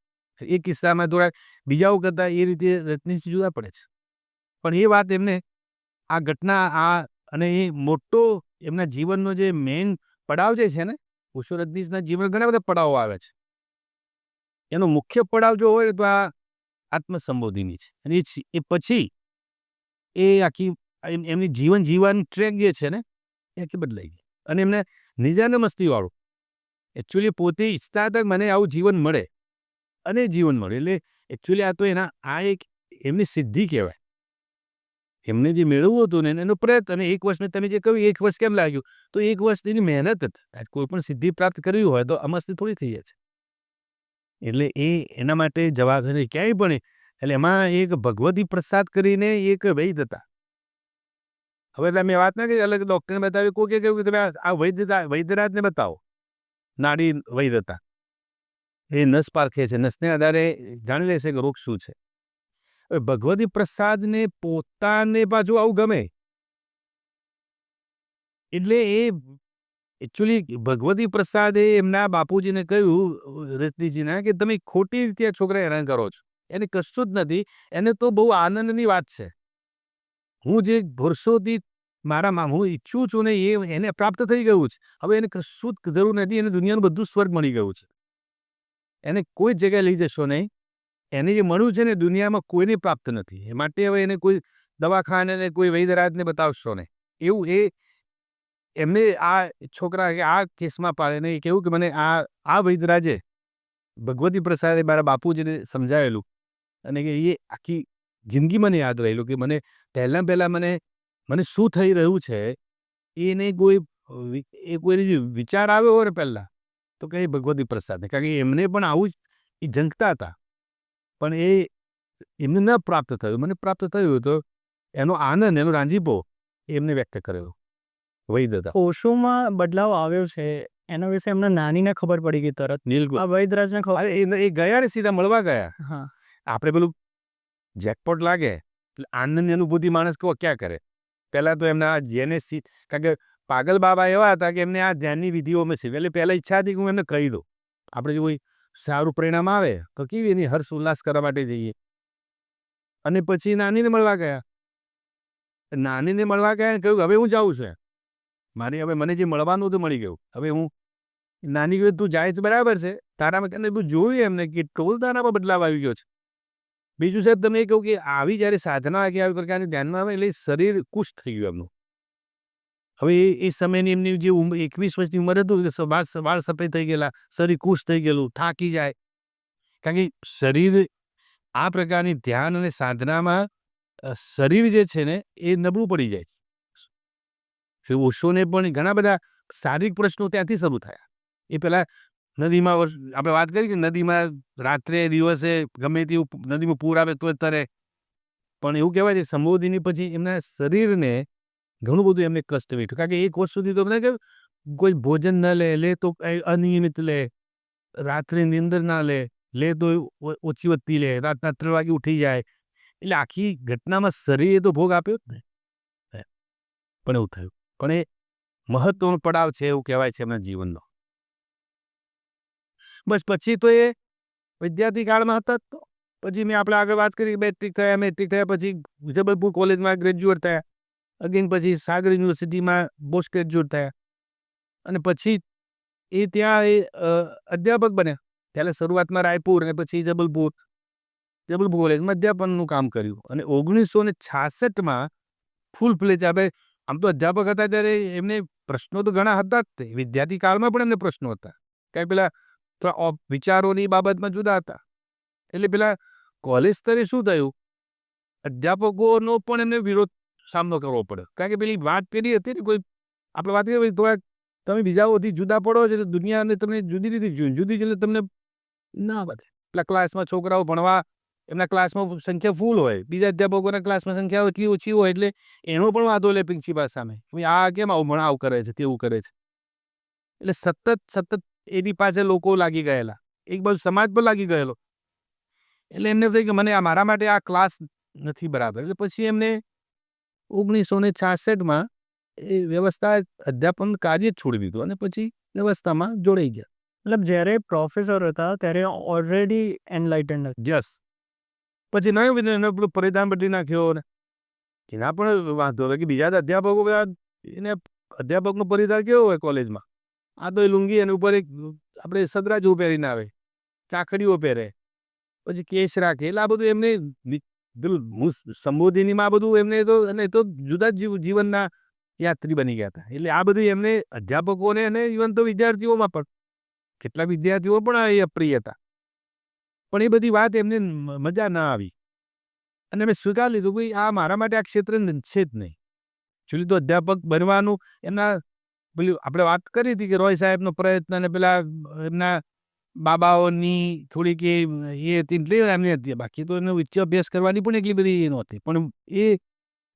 એ કિસ્સામાં થોડા બીજાઓ કરતાં એ રીતે રજનીશ જુદા પડે છે. પણ એ વાત એમને આ ઘટના અને એ મોટો એમના જીવનનો જે મેઇન પડાવ જે છે ને, ઓશો રજનીશના જીવન ઘણા બધા પડાવો આવે છે. એનો મુખ્ય પડાવ જો હોય તો આ આત્મસંબોધિની છે. અને એ પછી એ આખી એમની જીવન જીવવાની ટ્રેક જે છે ને એ આખી બદલાઈ ગઈ. અને એમને નિજાને મસ્તીવાળું એકચ્યુઅલી પોતે ઈચ્છતા હતા કે મને આવું જીવન મળે અને જીવન મળે. એટલે એકચ્યુઅલી આ તો આ એક એમની સિદ્ધિ કહેવાય. એમને જે મેળવવું હતું ને એનો પ્રયત્ન. અને 1 વર્ષ મેં તમે જે કહ્યું 1 વર્ષ કેમ લાગ્યું, તો 1 વર્ષ એની મહેનત હતી. કોઈ પણ સિદ્ધિ પ્રાપ્ત કરવી હોય તો અમસ્તી થોડી થઈ જાય છે. એટલે એના માટે જવાબદારી ક્યાંય પણ એટલે એમાં એક ભગવતી પ્રસાદ કરીને એક વૈદ હતા. હવે તમે વાત ના કરી અલગ ડૉક્ટરને બતાવી, કોઈ કહ્યું કે તમે આ વૈદ્યરાજને બતાવો. નાડી વૈદ હતા. એ નસ પારખે છે, નસને આધારે જાણી લેશે કે રોગ શું છે. હવે ભગવતી પ્રસાદને પોતાને પાછું આવું ગમે એટલે એ એકચ્યુઅલી ભગવતી પ્રસાદે એમના બાપુજીને કહ્યું રજનીશજીના કે તમે ખોટી રીતે છોકરા હેરાન કરો છો. એને કશું જ નથી. એને તો બહુ આનંદની વાત છે. હું જે વર્ષોથી હું ઈચ્છું છું ને એને પ્રાપ્ત થઈ ગયું છે. હવે એને કશું જ જરૂર નથી. એને દુનિયાનું બધું સ્વર્ગ મળી ગયું છે. એને કોઈ જગ્યાએ લઈ જશો નહીં. એને જે મળ્યું છે ને દુનિયામાં કોઈને પ્રાપ્ત નથી. એ માટે હવે એને કોઈ દવાખાને કોઈ વૈદ્યરાજને બતાવશો નહીં. એવું એમને આ છોકરા આ કેસમાં પાડે ને એ કેવું કે મને આ વૈદ્યરાજે ભગવતી પ્રસાદે મારા બાપુજીને સમજાવેલું અને કે એ આખી જિંદગી મને યાદ રહેલું કે પહેલાં મને શું થઈ રહ્યું છે એને કોઈ વિચાર આવ્યો હોય ને પહેલાં તો કે ભગવતી પ્રસાદને. કારણ કે એમને પણ આવું જ એ ઝંખતા હતા પણ એ એમને ન પ્રાપ્ત થયું. મને પ્રાપ્ત થયું તો એનો આનંદ, એનો રાંજીપો એમને વ્યક્ત કરેલો વૈદ હતા. ઓશોમાં બદલાવ આવ્યો છે એના વિશે એમના નાનીને ખબર પડી ગઈ તરત. નીલકુમાર આ વૈદરાજને ખબર. એ ગયા ને સીધા મળવા ગયા. હા. આપણે પેલું જેકપોટ લાગે એટલે આનંદની અનુભૂતિ માણસ ક્યાં કરે? પહેલાં તો એમના જેને કારણ કે પાગલ બાબા એવા હતા કે એમને આ ધ્યાનની વિધિઓમાં છે એટલે પહેલાં ઈચ્છા હતી કે હું એમને કહી દઉં. આપણે જો કોઈ સારું પરિણામ આવે તો કેવી એની હર્ષ ઉલ્લાસ કરવા માટે જઈએ. અને પછી નાનીને મળવા ગયા. નાનીને મળવા ગયા ને કહ્યું હવે હું જાઉં છું. હવે મને જે મળવાનું હતું મળી ગયું. હવે હું નાની કહ્યું તું જાય છે બરાબર છે, તારામાં તને તું જોયું એમને કે ટોલ તારામાં બદલાવ આવી ગયો છે. બીજું સાહેબ તમને એ કહું કે આવી જ્યારે સાધના કે આવી પ્રકારની ધ્યાનમાં આવે એટલે શરીર કુશ થઈ ગયું એમનું. હવે એ સમયની એમની જે 21 વર્ષની ઉંમર હતું કે વાળ સફેદ થઈ ગયેલા, શરીર કુશ થઈ ગયેલું, થાકી જાય. કારણ કે શરીર આ પ્રકારની ધ્યાન અને સાધનામાં શરીર જે છે ને એ નબળું પડી જાય. ઓશોને પણ ઘણા બધા શારીરિક પ્રશ્નો ત્યાંથી શરૂ થયા. એ પહેલાં નદીમાં આપણે વાત કરી કે નદીમાં રાત્રે દિવસે ગમે તેવું નદીમાં પૂર આવે તો તરે. પણ એવું કહેવાય છે સંબોધિની પછી એમના શરીરને ઘણું બધું એમને કષ્ટ વેઠ્યું. કારણ કે એક વર્ષ સુધી તો મને કે કોઈ ભોજન ન લે તો અનિયમિત લે, રાત્રે નિંદર ના લે તો ઓછી વધતી લે, રાતના 3 વાગે ઉઠી જાય. એટલે આખી ઘટનામાં શરીરે તો ભોગ આપ્યો જ ને. પણ એવું થયું. પણ એ મહત્વનો પડાવ છે એવું કહેવાય છે એમના જીવનનો. બસ પછી તો એ વિદ્યાર્થી કાળમાં હતા તો પછી મેં આપણે આગળ વાત કરી મેટ્રિક થયા પછી જબલપુર કોલેજમાં ગ્રેજ્યુએટ થયા. અગેન પછી સાગર યુનિવર્સિટીમાં પોસ્ટ ગ્રેજ્યુએટ થયા અને પછી એ ત્યાં અધ્યાપક બન્યા. ત્યારે શરૂઆતમાં રાયપુર અને પછી જબલપુર કોલેજમાં અધ્યાપનનું કામ કર્યું અને 1966માં ફૂલ ફ્લેજ આપણે આમ તો અધ્યાપક હતા ત્યારે એમને પ્રશ્નો તો ઘણા હતા જ તે વિદ્યાર્થી કાળમાં પણ એમને પ્રશ્નો હતા. કારણ પેલા થોડા વિચારોની બાબતમાં જુદા હતા. એટલે પેલા કોલેજ સ્તરે શું થયું, અધ્યાપકોનો પણ એમને વિરોધ સામનો કરવો પડ્યો. કારણ કે પેલી વાત પેલી હતી ને કોઈ આપણે વાત કરીએ થોડાક તમે બીજાઓથી જુદા પડો છો એટલે દુનિયાને તમને જુદી રીતે જુદી એટલે તમને ના વધે. પેલા ક્લાસમાં છોકરાઓ ભણવા એમના ક્લાસમાં સંખ્યા ફૂલ હોય, બીજા અધ્યાપકોના ક્લાસમાં સંખ્યા એટલી ઓછી હોય એટલે એનો પણ વાંધો લે પ્રિન્સિપાલ સામે. આ કેમ આવું કરે છે, તેવું કરે છે. એટલે સતત એની પાસે લોકો લાગી ગયેલા. એક બાજુ સમાજ પર લાગી ગયેલો. એટલે એમને થયું કે મને મારા માટે આ ક્લાસ નથી બરાબર. એટલે પછી એમને 1966માં એ વ્યવસ્થા અધ્યાપન કાર્ય છોડી દીધું અને પછી વ્યવસ્થામાં જોડાઈ ગયા. મતલબ જ્યારે પ્રોફેસર હતા ત્યારે ઓલરેડી એનલાઇટન્ડ હતા. યસ. પછી નયો એને પેલું પરિધાન બદલી નાખ્યો ને એના પણ વાંધો હતો કે બીજા અધ્યાપકો બધા એને અધ્યાપકનો પરિધાન કેવો હોય કોલેજમાં, આ તો એ લુંગી એની ઉપર એક આપણે સદરા જેવું પહેરીને આવે, ચાકડીઓ પહેરે, પછી કેસ રાખે. એટલે આ બધું એમને પેલું સંબોધિનીમાં આ બધું એમને તો અને તો જુદા જ જીવનના યાત્રી બની ગયા હતા. એટલે આ બધું એમને અધ્યાપકોને અને ઇવન તો વિદ્યાર્થીઓમાં પણ કેટલાક વિદ્યાર્થીઓ પણ એ અપ્રિય હતા. પણ એ બધી વાત એમને મજા ના આવી અને મેં સ્વીકાર લીધું કે આ મારા માટે આ ક્ષેત્ર છે જ નહીં. એકચ્યુઅલી તો અધ્યાપક બનવાનું એમના પેલી આપણે વાત કરી હતી કે રોય સાહેબનો પ્રયત્ન અને પેલા એમના બાબાઓની થોડીક એ હતી એટલે એમની હતી. બાકી તો એનો ઉચ્ચ અભ્યાસ કરવાની પણ એટલી બધી એ નહોતી. પણ એ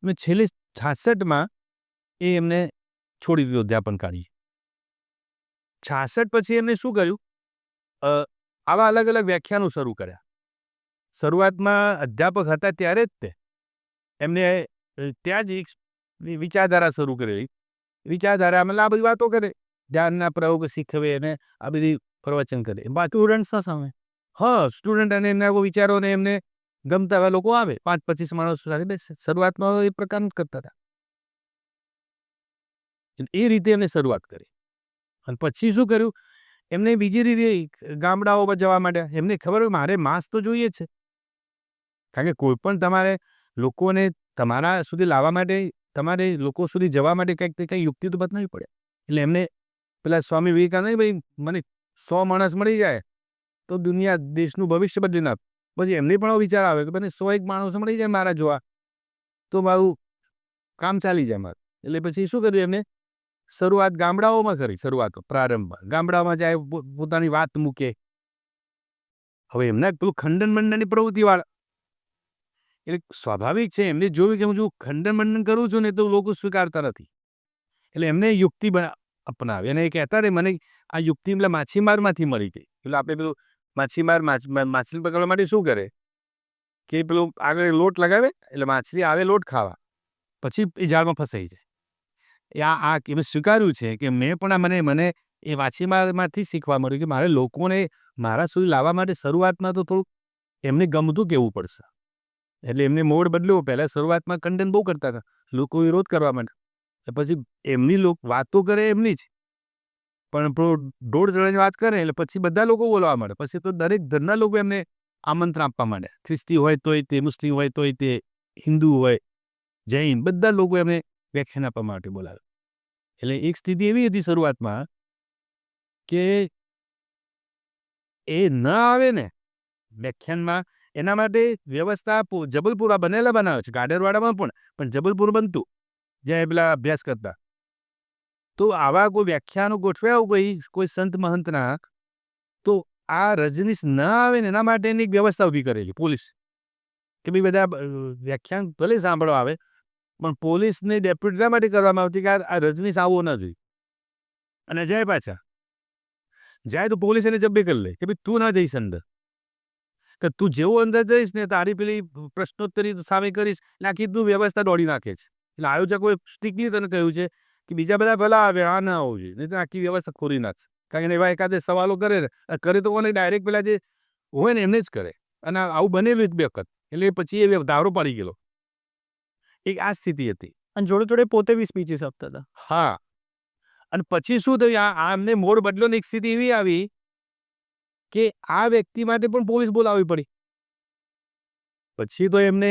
મેં છેલ્લે 66માં એ એમને છોડી દીધું અધ્યાપન કાર્ય. 66 પછી એમને શું કર્યું, આવા અલગ અલગ વ્યાખ્યાનો શરૂ કર્યા. શરૂઆતમાં અધ્યાપક હતા ત્યારે જ તે એમને ત્યાં જ વિચારધારા શરૂ કરેલી. વિચારધારામાં આ બધી વાતો કરે, ધ્યાનના પ્રયોગ શીખવે અને આ બધી પ્રવચન કરે. સ્ટુડન્ટ્સના સામે. હા, સ્ટુડન્ટ અને એમના વિચારોને એમને ગમતા એવા લોકો આવે 5-25 માણસો સાથે બેસે. શરૂઆતમાં એ પ્રકારનું કરતા હતા. એ રીતે એમને શરૂઆત કરી અને પછી શું કર્યું, એમને બીજી રીતે ગામડાઓમાં જવા માંડ્યા. એમને ખબર મારે માસ તો જોઈએ છે. કારણ કે કોઈ પણ તમારે લોકોને તમારા સુધી લાવવા માટે તમારે લોકો સુધી જવા માટે કંઈક યુક્તિ તો બતાવવી પડે. એટલે એમને પેલા સ્વામી વિવેકાનંદ ભાઈ મને 100 માણસ મળી જાય તો દુનિયા દેશનું ભવિષ્ય બદલી નાખ. પછી એમને પણ વિચાર આવે કે મને 101 માણસો મળી જાય મારા જોવા તો મારું કામ ચાલી જાય મારું. એટલે પછી શું કર્યું એમને, શરૂઆત ગામડાઓમાં કરી. પ્રારંભમાં ગામડામાં જાય, પોતાની વાત મૂકે. હવે એમના પેલું ખંડન મંડનની પ્રવૃત્તિવાળા, એટલે સ્વાભાવિક છે એમને જોયું કે હું જો ખંડન મંડન કરું છું ને તો લોકો સ્વીકારતા નથી, એટલે એમને યુક્તિ અપનાવી અને એ કહેતા રહે મને આ યુક્તિ પેલા માછીમારમાંથી મળી ગઈ. એટલે આપણે પેલું માછલી પકડવા માટે શું કરે કે પેલું આગળ લોટ લગાવે એટલે માછલી આવે લોટ ખાવા, પછી એ જાળમાં ફસાઈ જાય. એમ સ્વીકાર્યું છે કે મેં પણ મને એ માછીમારમાંથી શીખવા મળ્યું કે મારે લોકોને મારા સુધી લાવવા માટે શરૂઆતમાં તો થોડુંક એમને ગમતું કહેવું પડશે. એટલે એમને મોડ બદલ્યો. પહેલાં શરૂઆતમાં ખંડન બહુ કરતા હતા, લોકો વિરોધ કરવા માંડ્યા. પછી એમની વાતો કરે એમની જ, પણ દોઢ જણાની વાત કરે એટલે પછી બધા લોકો બોલવા માંડે. પછી તો દરેક ધર્મના લોકો એમને આમંત્રણ આપવા માંડ્યા. ખ્રિસ્તી હોય તોય તે, મુસ્લિમ હોય તોય તે, હિન્દુ હોય, જૈન, બધા લોકો એમને વ્યાખ્યાન આપવા માટે બોલાવે. એટલે એક સ્થિતિ એવી હતી શરૂઆતમાં કે એ ન આવે ને વ્યાખ્યાનમાં, એના માટે વ્યવસ્થા જબલપુર બનાવે છે, ગાડરવાડામાં પણ જબલપુર બનતું જ્યાં પેલા અભ્યાસ કરતા. તો આવા કોઈ વ્યાખ્યાનો ગોઠવ્યા કોઈ સંત મહંતના, તો આ રજનીશ ન આવે ને એના માટેની એક વ્યવસ્થા ઊભી કરેલી પોલીસ, કે ભાઈ બધા વ્યાખ્યાન ભલે સાંભળવા આવે પણ પોલીસને ડેપ્યુટ એટલા માટે કરવામાં આવતી કે આ રજનીશ આવવો ન જોઈએ. અને જાય પાછા જાય તો પોલીસ એને જબ્બે કરી લે કે ભાઈ તું ના જઈશ અંદર, કે તું જેવો અંદર જઈશ ને તારી પેલી પ્રશ્નોત્તરી સામે કરીશ એટલે આખી તું વ્યવસ્થા દોડી નાખે છે. એટલે આયોજકોએ સ્ટ્રિક્ટલી તને કહ્યું છે કે બીજા બધા ભલા આવે, આ ના આવવું જોઈએ, નહીં તો આખી વ્યવસ્થા ખોરી નાખશે. કારણ કે એવા એકાદે સવાલો કરે તો કોને ડાયરેક્ટ પેલા જે હોય ને એમને જ કરે. અને આવું બનેલું જ 2 વખત. એટલે પછી એ ધારો પાડી ગયેલો. એક આ સ્થિતિ હતી. અને જોડે જોડે પોતે બી સ્પીચીસ આપતા હતા. હા, અને પછી શું થયું, આ એમને મોડ બદલો ને એક સ્થિતિ એવી આવી કે આ વ્યક્તિ માટે પણ પોલીસ બોલાવવી પડી. પછી તો એમને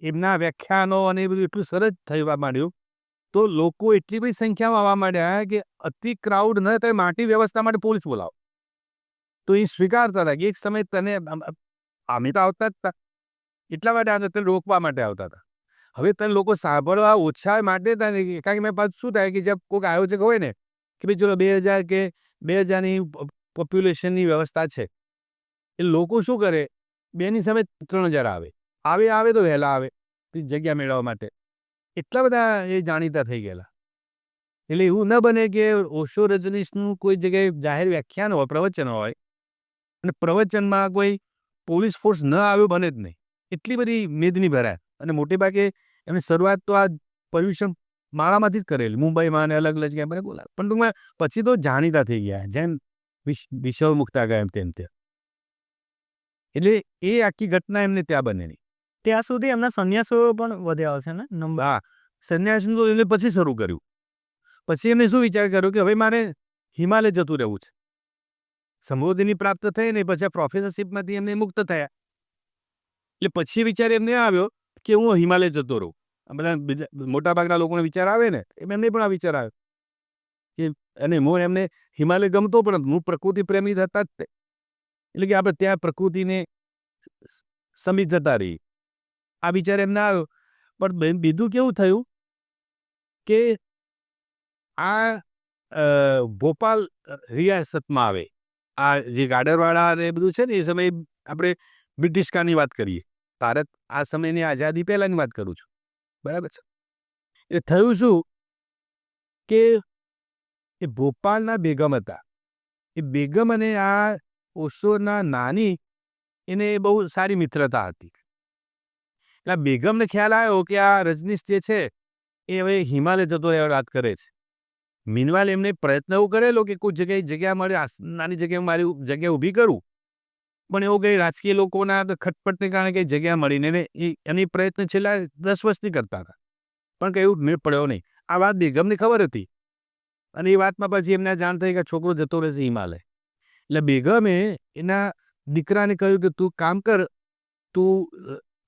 એમના વ્યાખ્યાનો અને એ બધું એટલું સરસ થવા માંડ્યું, તો લોકો એટલી બધી સંખ્યામાં આવવા માંડ્યા કે અતિ ક્રાઉડ ન થાય માટે વ્યવસ્થા માટે પોલીસ બોલાવો. તો એ સ્વીકારતા હતા કે એક સમય તને અમે તો આવતા જ હતા, એટલા માટે આવતા તને રોકવા માટે આવતા હતા. હવે તને લોકો સાંભળવા ઓછા માટે થાય ને, કારણ કે મેં પાછું શું થાય કે જબ કોઈક આયોજક હોય ને કે ભાઈ ચલો 2000 કે 2000ની પોપ્યુલેશનની વ્યવસ્થા છે, એ લોકો શું કરે, 2ની સામે 3000 આવે તો વહેલા આવે જગ્યા મેળવવા માટે. એટલા બધા એ જાણીતા થઈ ગયેલા. એટલે એવું ન બને કે ઓશો રજનીશનું કોઈ જગ્યાએ જાહેર વ્યાખ્યાન હોય, પ્રવચન હોય અને પ્રવચનમાં કોઈ પોલીસ ફોર્સ ન આવ્યો બને જ નહીં. એટલી બધી મેદની ભરાય. અને મોટે ભાગે એમની શરૂઆત તો આ પર્યુષણ માળામાંથી જ કરેલી, મુંબઈમાં અને અલગ અલગ જગ્યાએ મને બોલાવે. પણ ટૂંકમાં પછી તો જાણીતા થઈ ગયા, જેમ વિષયો મૂકતા ગયા તેમ. એટલે એ આખી ઘટના એમને ત્યાં બનેલી. ત્યાં સુધી એમના સંન્યાસો પણ વધ્યા હશે ને નંબર? હા, સંન્યાસનું તો એને પછી શરૂ કર્યું. પછી એમને શું વિચાર કર્યો કે હવે મારે હિમાલય જતું રહેવું છે. સમૃદ્ધિની પ્રાપ્ત થઈ ને પછી પ્રોફેસરશીપમાંથી એમને મુક્ત થયા. એટલે પછી વિચાર એમને આવ્યો કે હું હિમાલય જતો રહું. આ બધા મોટાભાગના લોકોને વિચાર આવે ને, એમને પણ આ વિચાર આવ્યો કે અને એમને હિમાલય ગમતો પણ હું પ્રકૃતિ પ્રેમી હતા જ તે. એટલે કે આપણે ત્યાં પ્રકૃતિને સમીપ જતા રહીએ, આ વિચાર એમને આવ્યો. પણ બીજું કેવું થયું કે આ ભોપાલ રિયાસતમાં આવે, આ જે ગાડરવાળા અને એ બધું છે ને, એ સમયે આપણે બ્રિટિશ કાળની વાત કરીએ, ભારત આ સમયની આઝાદી પહેલાંની વાત કરું છું, બરાબર છે. એ થયું શું કે એ ભોપાલના બેગમ હતા, એ બેગમ અને આ ઓશોના નાની એને બહુ સારી મિત્રતા હતી. એટલે બેગમને ખ્યાલ આવ્યો કે આ રજનીશ જે છે એ હવે હિમાલય જતો રહેવા વાત કરે છે. મીનવાલ એમને પ્રયત્ન એવો કરેલો કે કોઈ જગ્યા મળે, નાની જગ્યાએ મારી જગ્યા ઊભી કરું, પણ એવું કંઈ રાજકીય લોકોના ખટપટને કારણે કંઈ જગ્યા મળીને એની પ્રયત્ન છેલ્લા 10 વર્ષથી કરતા હતા, પણ કંઈ એવું મેળ પડ્યો નહીં. આ વાત બેગમને ખબર હતી અને એ વાતમાં પછી એમને જાણ થઈ કે છોકરો જતો રહેશે હિમાલય. એટલે બેગમે એના દીકરાને કહ્યું કે તું કામ કર, તું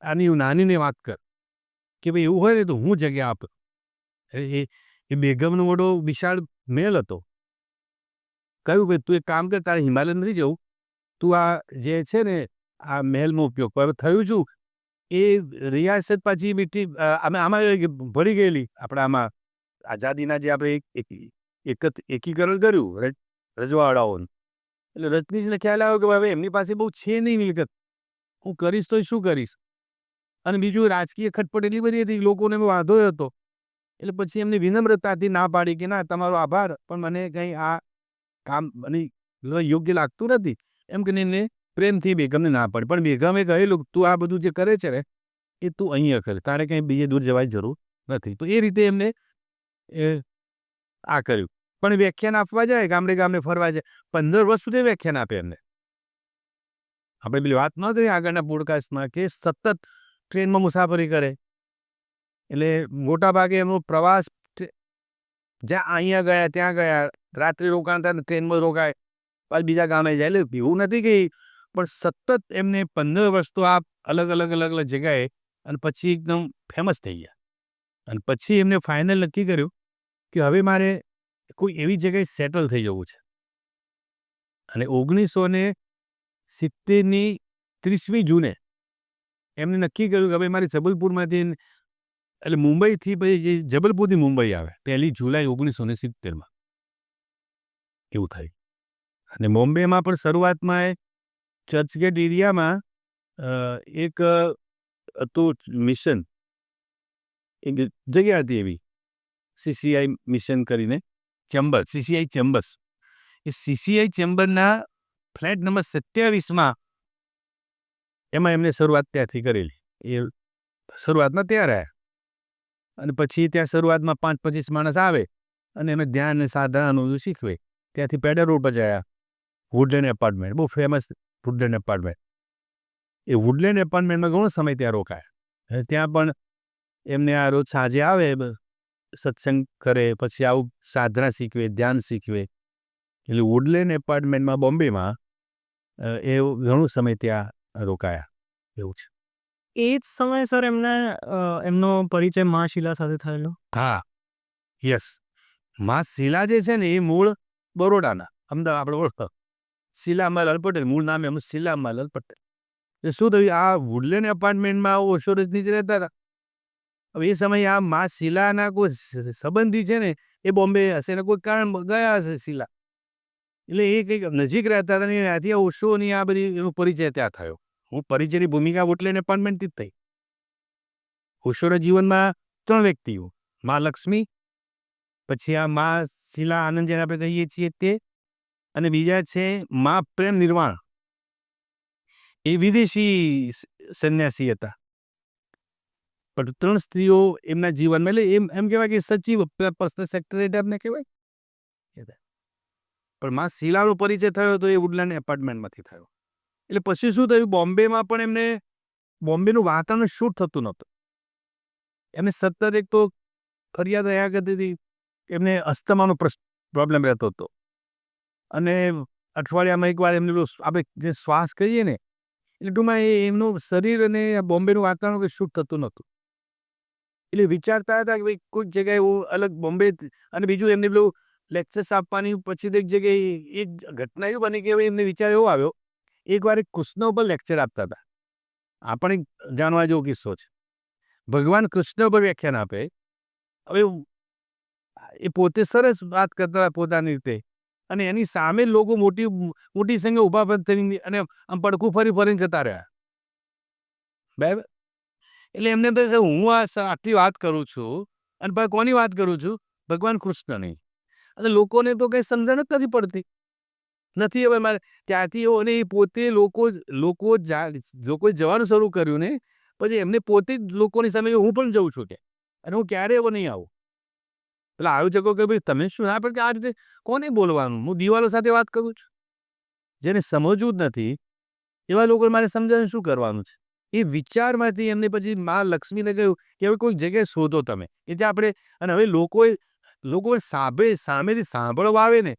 આની નાનીને વાત કર કે ભાઈ એવું હોય ને તો હું જગ્યા આપ. એ બેગમનો મોટો વિશાળ મહેલ હતો. કહ્યું ભાઈ તું એક કામ કર, તારે હિમાલય નથી જવું, તું આ જે છે ને આ મહેલનો ઉપયોગ કર. થયું શું, એ રિયાસત પાછી મીઠી આમાં ભળી ગયેલી, આપણે આમાં આઝાદીના જે આપણે એકીકરણ કર્યું રજવાડાઓનું, એટલે રજનીશને ખ્યાલ આવ્યો કે હવે એમની પાસે બહુ છે નહીં મિલકત, હું કરીશ તો શું કરીશ. અને બીજું રાજકીય ખટપટ એટલી બધી હતી, લોકોને વાંધો હતો. એટલે પછી એમને વિનમ્રતાથી ના પાડી કે ના તમારો આભાર, પણ મને કંઈ આ કામ મને યોગ્ય લાગતું નથી એમ કરીને એને પ્રેમથી બેગમને ના પાડી. પણ બેગમે કહેલું તું આ બધું જે કરે છે ને એ તું અહીંયા કર, તારે કંઈ બીજે દૂર જવાની જરૂર નથી. તો એ રીતે એમને આ કર્યું. પણ વ્યાખ્યાન આપવા જાય, ગામડે ગામડે ફરવા જાય, 15 વર્ષ સુધી વ્યાખ્યાન આપે એમને. આપણે પેલી વાત ન કરી આગળના પોડકાસ્ટમાં કે સતત ટ્રેનમાં મુસાફરી કરે. એટલે મોટાભાગે એમનો પ્રવાસ જ્યાં અહીંયા ગયા ત્યાં ગયા, રાત્રિ રોકાણ થાય ટ્રેનમાં રોકાય, પાછું બીજા ગામે જાય. એટલે એવું નથી કે પણ સતત એમને 15 વર્ષ તો આ અલગ અલગ અલગ અલગ જગ્યાએ, અને પછી એકદમ ફેમસ થઈ ગયા. અને પછી એમને ફાઇનલ નક્કી કર્યું કે હવે મારે કોઈ એવી જગ્યાએ સેટલ થઈ જવું છે. અને 1970ની 30મી જૂને એમને નક્કી કર્યું કે હવે મારે જબલપુરમાંથી, એટલે મુંબઈથી પછી જબલપુરથી મુંબઈ આવે 1 જુલાઈ 1970માં એવું થાય. અને બોમ્બેમાં પણ શરૂઆતમાં એ ચર્ચગેટ એરિયામાં એક હતું મિશન, એક જગ્યા હતી એવી CCI મિશન કરીને ચેમ્બર, CCI ચેમ્બર્સ. એ CCI ચેમ્બરના ફ્લેટ નંબર 27માં એમાં એમને શરૂઆત ત્યાંથી કરેલી. એ શરૂઆતમાં ત્યાં રહ્યા. અને પછી ત્યાં શરૂઆતમાં 5-25 માણસ આવે અને એમને ધ્યાન અને સાધનાનું શીખવે. ત્યાંથી પેડર રોડ પર ગયા, વુડલેન્ડ એપાર્ટમેન્ટ, બહુ ફેમસ વુડલેન્ડ એપાર્ટમેન્ટ. એ વુડલેન્ડ એપાર્ટમેન્ટમાં ઘણો સમય ત્યાં રોકાયા. ત્યાં પણ એમને આ રોજ સાંજે આવે, સત્સંગ કરે, પછી આવું સાધના શીખવે, ધ્યાન શીખવે. એટલે વુડલેન્ડ એપાર્ટમેન્ટમાં બોમ્બેમાં એ ઘણો સમય ત્યાં રોકાયા એવું છે. એ જ સમયે સર એમનો પરિચય મા શીલા સાથે થયેલો. હા, યસ. માં શીલા જે છે ને એ મૂળ બરોડાના, અમદાવાદ આપણે ઓળખો શીલા અંબાલાલ પટેલ, મૂળ નામ એમનું શીલા અંબાલાલ પટેલ. એ શું થયું, આ વુડલેન્ડ એપાર્ટમેન્ટમાં ઓશો રજનીશ રહેતા હતા. હવે એ સમયે આ માં શીલાના કોઈ સંબંધી છે ને એ બોમ્બે હશે ને કોઈ કારણ ગયા હશે શીલા. એટલે એ કંઈક નજીક રહેતા હતા ને ત્યાંથી ઓશોની આ બધી એનો પરિચય ત્યાં થયો. હું પરિચયની ભૂમિકા વુડલેન્ડ એપાર્ટમેન્ટથી જ થઈ. ઓશોના જીવનમાં 3 વ્યક્તિઓ, મા લક્ષ્મી, પછી આ મા શીલા આનંદ જેને આપણે કહીએ છીએ તે, અને બીજા છે મા પ્રેમ નિર્વાણ. એ વિદેશી સંન્યાસી હતા. પણ 3 સ્ત્રીઓ એમના જીવનમાં, એટલે એમ કહેવાય કે સચિવ, પર્સનલ સેક્રેટરી એમને કહેવાય. પણ માં શીલાનો પરિચય થયો તો એ વુડલેન્ડ એપાર્ટમેન્ટમાંથી થયો. એટલે પછી શું થયું, બોમ્બેમાં પણ એમને બોમ્બેનું વાતાવરણ શૂટ થતું નહોતું. એમને સતત એક તો ફરિયાદ રહ્યા કરતી હતી, એમને અસ્થમાનો પ્રોબ્લેમ રહેતો હતો. અને અઠવાડિયામાં એકવાર એમને આપણે જે શ્વાસ કહીએ ને, એટલે ટૂંકમાં એમનું શરીર અને બોમ્બેનું વાતાવરણ કંઈ શૂટ થતું નહોતું. એટલે વિચારતા હતા કે ભાઈ કોઈક જગ્યાએ એવું અલગ બોમ્બે. અને બીજું એમને પેલું લેક્ચર્સ આપવાની પછી તો એક જગ્યાએ એક ઘટના એવી બની કે એમને વિચાર એવો આવ્યો, એકવાર એક કૃષ્ણ ઉપર લેક્ચર આપતા હતા. આ પણ એક જાણવા જેવો કિસ્સો છે. ભગવાન કૃષ્ણ ઉપર વ્યાખ્યાન આપે. હવે એ પોતે સરસ વાત કરતા હતા પોતાની રીતે, અને એની સામે લોકો મોટી મોટી સંખ્યા ઊભા થઈને અને આમ પડખું ફરીને જતા રહ્યા. બરાબર. એટલે એમને તો હું આટલી વાત કરું છું અને કોની વાત કરું છું, ભગવાન કૃષ્ણની. અને લોકોને તો કંઈ સમજણ જ નથી પડતી. નથી હવે મારે ત્યાંથી એવો, અને એ પોતે લોકોએ જવાનું શરૂ કર્યું ને પછી એમને પોતે જ લોકોની સામે હું પણ જઉં છું કે, અને હું ક્યારેય એવો નહીં આવું. એટલે આયોજકો કે ભાઈ તમે શું, હા પણ આ રીતે કોને બોલવાનું, હું દિવાલો સાથે વાત કરું છું. જેને સમજવું જ નથી એવા લોકોને મારે સમજાવીને શું કરવાનું છે. એ વિચારમાંથી એમને પછી મા લક્ષ્મીને કહ્યું કે હવે કોઈક જગ્યાએ શોધો તમે કે ત્યાં આપણે. અને હવે લોકોએ સામેથી સાંભળવા આવે ને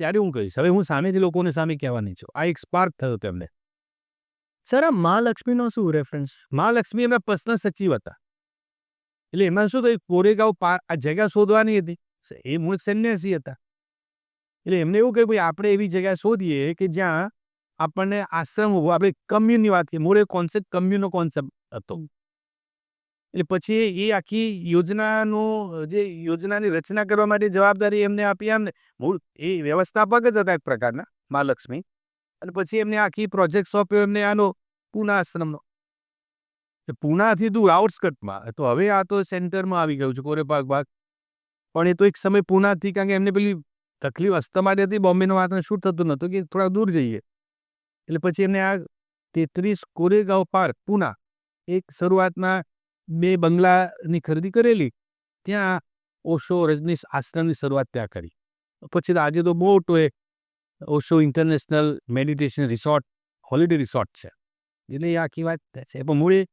ત્યારે હું કહીશ, હવે હું સામેથી લોકોને સામે કહેવાની છું. આ એક સ્પાર્ક થયો તેમને. સર આ મા લક્ષ્મીનો શું રેફરન્સ? મા લક્ષ્મી એમના પર્સનલ સચિવ હતા. એટલે એમાં શું થયું, કોરેગાંવ આ જગ્યા શોધવાની હતી. એ મૂળ સંન્યાસી હતા. એટલે એમને એવું કહ્યું ભાઈ આપણે એવી જગ્યા શોધીએ કે જ્યાં આપણને આશ્રમ, આપણે કમ્યુનની વાત કરીએ, મૂળ કોન્સેપ્ટ કમ્યુનનો કોન્સેપ્ટ હતો. એટલે પછી એ આખી યોજનાની રચના કરવા માટે જવાબદારી એમને આપી. એમને મૂળ એ વ્યવસ્થાપક જ હતા એક પ્રકારના, મહાલક્ષ્મી. અને પછી એમને આખી પ્રોજેક્ટ સોંપ્યો એમને આનો પૂના આશ્રમનો. પૂનાથી દૂર આઉટસ્કટમાં, તો હવે આ તો સેન્ટરમાં આવી ગયું છે કોરેપાક ભાગ. પણ એ તો એક સમય પૂનાથી, કારણ કે એમને પેલી તકલીફ અસ્થમાની હતી, બોમ્બેનો વાતને શૂટ થતું નહોતું કે થોડા દૂર જઈએ. એટલે પછી એમને આ 33 કોરેગાંવ પાર્ક પૂના એક શરૂઆતમાં 2 બંગલાની ખરીદી કરેલી. ત્યાં ઓશો રજનીશ આશ્રમની શરૂઆત ત્યાં કરી. પછી આજે તો મોટો એ Osho international meditation resort, holiday resort છે. એટલે એ આખી વાત છે. પણ મૂળે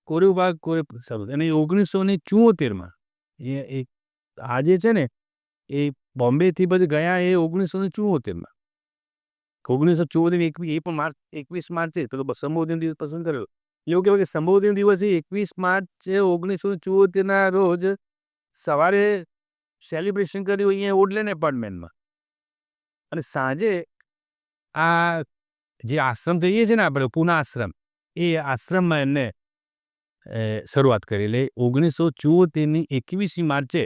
કોરેબાગ શરૂ અને 1974માં એ આજે છે ને એ બોમ્બેથી પછી ગયા એ 1974માં. 1974 એ પણ 21 માર્ચે પેલો સંબોધન દિવસ પસંદ કરેલો. એવું કહેવાય કે સંબોધન દિવસે 21 માર્ચ 1974ના રોજ સવારે સેલિબ્રેશન કર્યું અહીંયા ઓડલેન્ડ એપાર્ટમેન્ટમાં. અને સાંજે આ જે આશ્રમ કહીએ છીએ ને આપણે, પૂના આશ્રમ, એ આશ્રમમાં એમને શરૂઆત કરી. એટલે 1974ની 21મી માર્ચે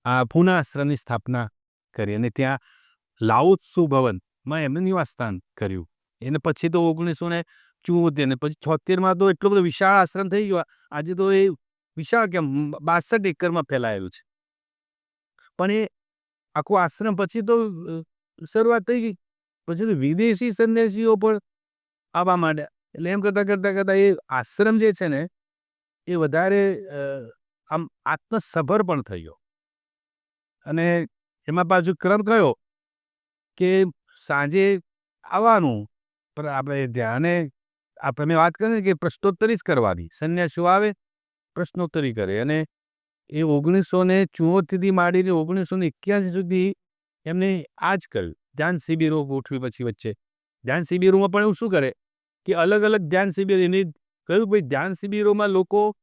આ પૂના આશ્રમની સ્થાપના કરી અને ત્યાં લાઓત્સુ ભવનમાં એમને નિવાસસ્થાન કર્યું. એને પછી તો 1974 ને પછી 76માં તો એટલો બધો વિશાળ આશ્રમ થઈ ગયો. આજે તો એ વિશાળ કેમ 62 એકરમાં ફેલાયેલું છે. પણ એ આખો આશ્રમ પછી તો શરૂઆત થઈ ગઈ. પછી તો વિદેશી સંન્યાસીઓ પણ આવવા માંડ્યા. એટલે એમ કરતાં એ આશ્રમ જે છે ને એ વધારે આમ આત્મસભર પણ થયો. અને એમાં પાછું ક્રમ કયો કે સાંજે આવવાનું, પણ આપણે ધ્યાને આપણે વાત કરીએ કે પ્રશ્નોત્તરી જ કરવાની. સંન્યાસીઓ આવે, પ્રશ્નોત્તરી કરે. અને એ 1974થી માંડીને 1981 સુધી એમને આ જ કર્યું. ધ્યાન શિબિરો ગોઠવી પછી વચ્ચે. ધ્યાન શિબિરોમાં પણ એવું શું કરે કે અલગ અલગ ધ્યાન શિબિર એને કહ્યું ભાઈ ધ્યાન શિબિરોમાં લોકો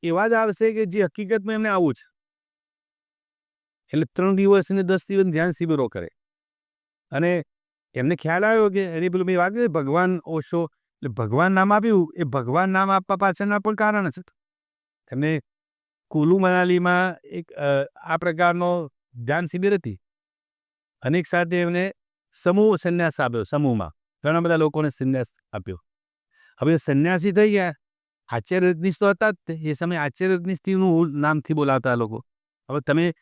એવા જ આવશે કે જે હકીકતમાં એમને આવું છે. એટલે 3 દિવસ અને 10 દિવસ ધ્યાન શિબિરો કરે. અને એમને ખ્યાલ આવ્યો કે એની પેલું મેં વાત કરી ભગવાન ઓશો, એટલે ભગવાન નામ આપ્યું, એ ભગવાન નામ આપવા પાછળના પણ કારણ છે. એમને કુલુ મનાલીમાં એક આ પ્રકારનો ધ્યાન શિબિર હતી. અને એક સાથે એમને સમૂહ સંન્યાસ આપ્યો. સમૂહમાં ઘણા બધા લોકોને સંન્યાસ આપ્યો. હવે સંન્યાસી થઈ ગયા. આચાર્ય રજનીશ તો હતા જ તે. એ સમયે આચાર્ય રજનીશનું નામથી બોલાવતા લોકો. હવે તમે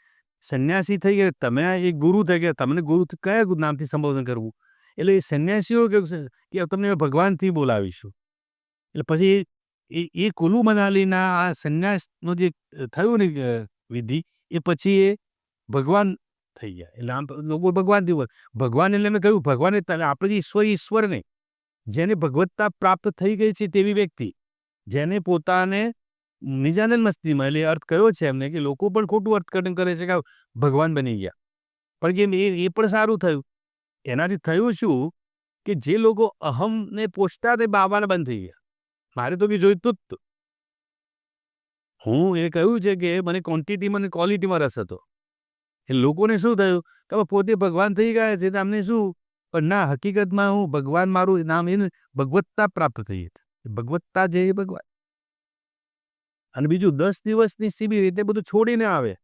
સંન્યાસી થઈ ગયા, તમે એક ગુરુ થઈ ગયા, તમને ગુરુ કયા નામથી સંબોધન કરવું? એટલે એ સંન્યાસીઓ કે તમને ભગવાનથી બોલાવીશું. એટલે પછી એ કુલુ મનાલીના આ સંન્યાસનો જે થયું ને વિધિ, એ પછી એ ભગવાન થઈ ગયા. એટલે આમ લોકો ભગવાનથી ભગવાન એટલે મેં કહ્યું ભગવાન આપણે ઈશ્વર નહીં, જેને ભગવત્તા પ્રાપ્ત થઈ ગઈ છે તેવી વ્યક્તિ, જેને પોતાને નિજાનંદ મસ્તીમાં, એટલે અર્થ કર્યો છે એમને કે લોકો પણ ખોટું અર્થઘટન કરે છે કે ભગવાન બની ગયા. પણ એ પણ સારું થયું. એનાથી થયું શું કે જે લોકો અહમને પોષતા તે બાવાના બંધ થઈ ગયા. મારે તો બી જોઈતું જ. હું એ કહ્યું છે કે મને ક્વોન્ટિટીમાં અને ક્વોલિટીમાં રસ હતો. એ લોકોને શું થયું કે પોતે ભગવાન થઈ ગયા છે, અમને શું? પણ ના, હકીકતમાં હું ભગવાન, મારું નામ એને ભગવત્તા પ્રાપ્ત થઈ હતી. ભગવત્તા જે એ ભગવાન. અને બીજું 10 દિવસની શિબિર એટલે બધું છોડીને આવે.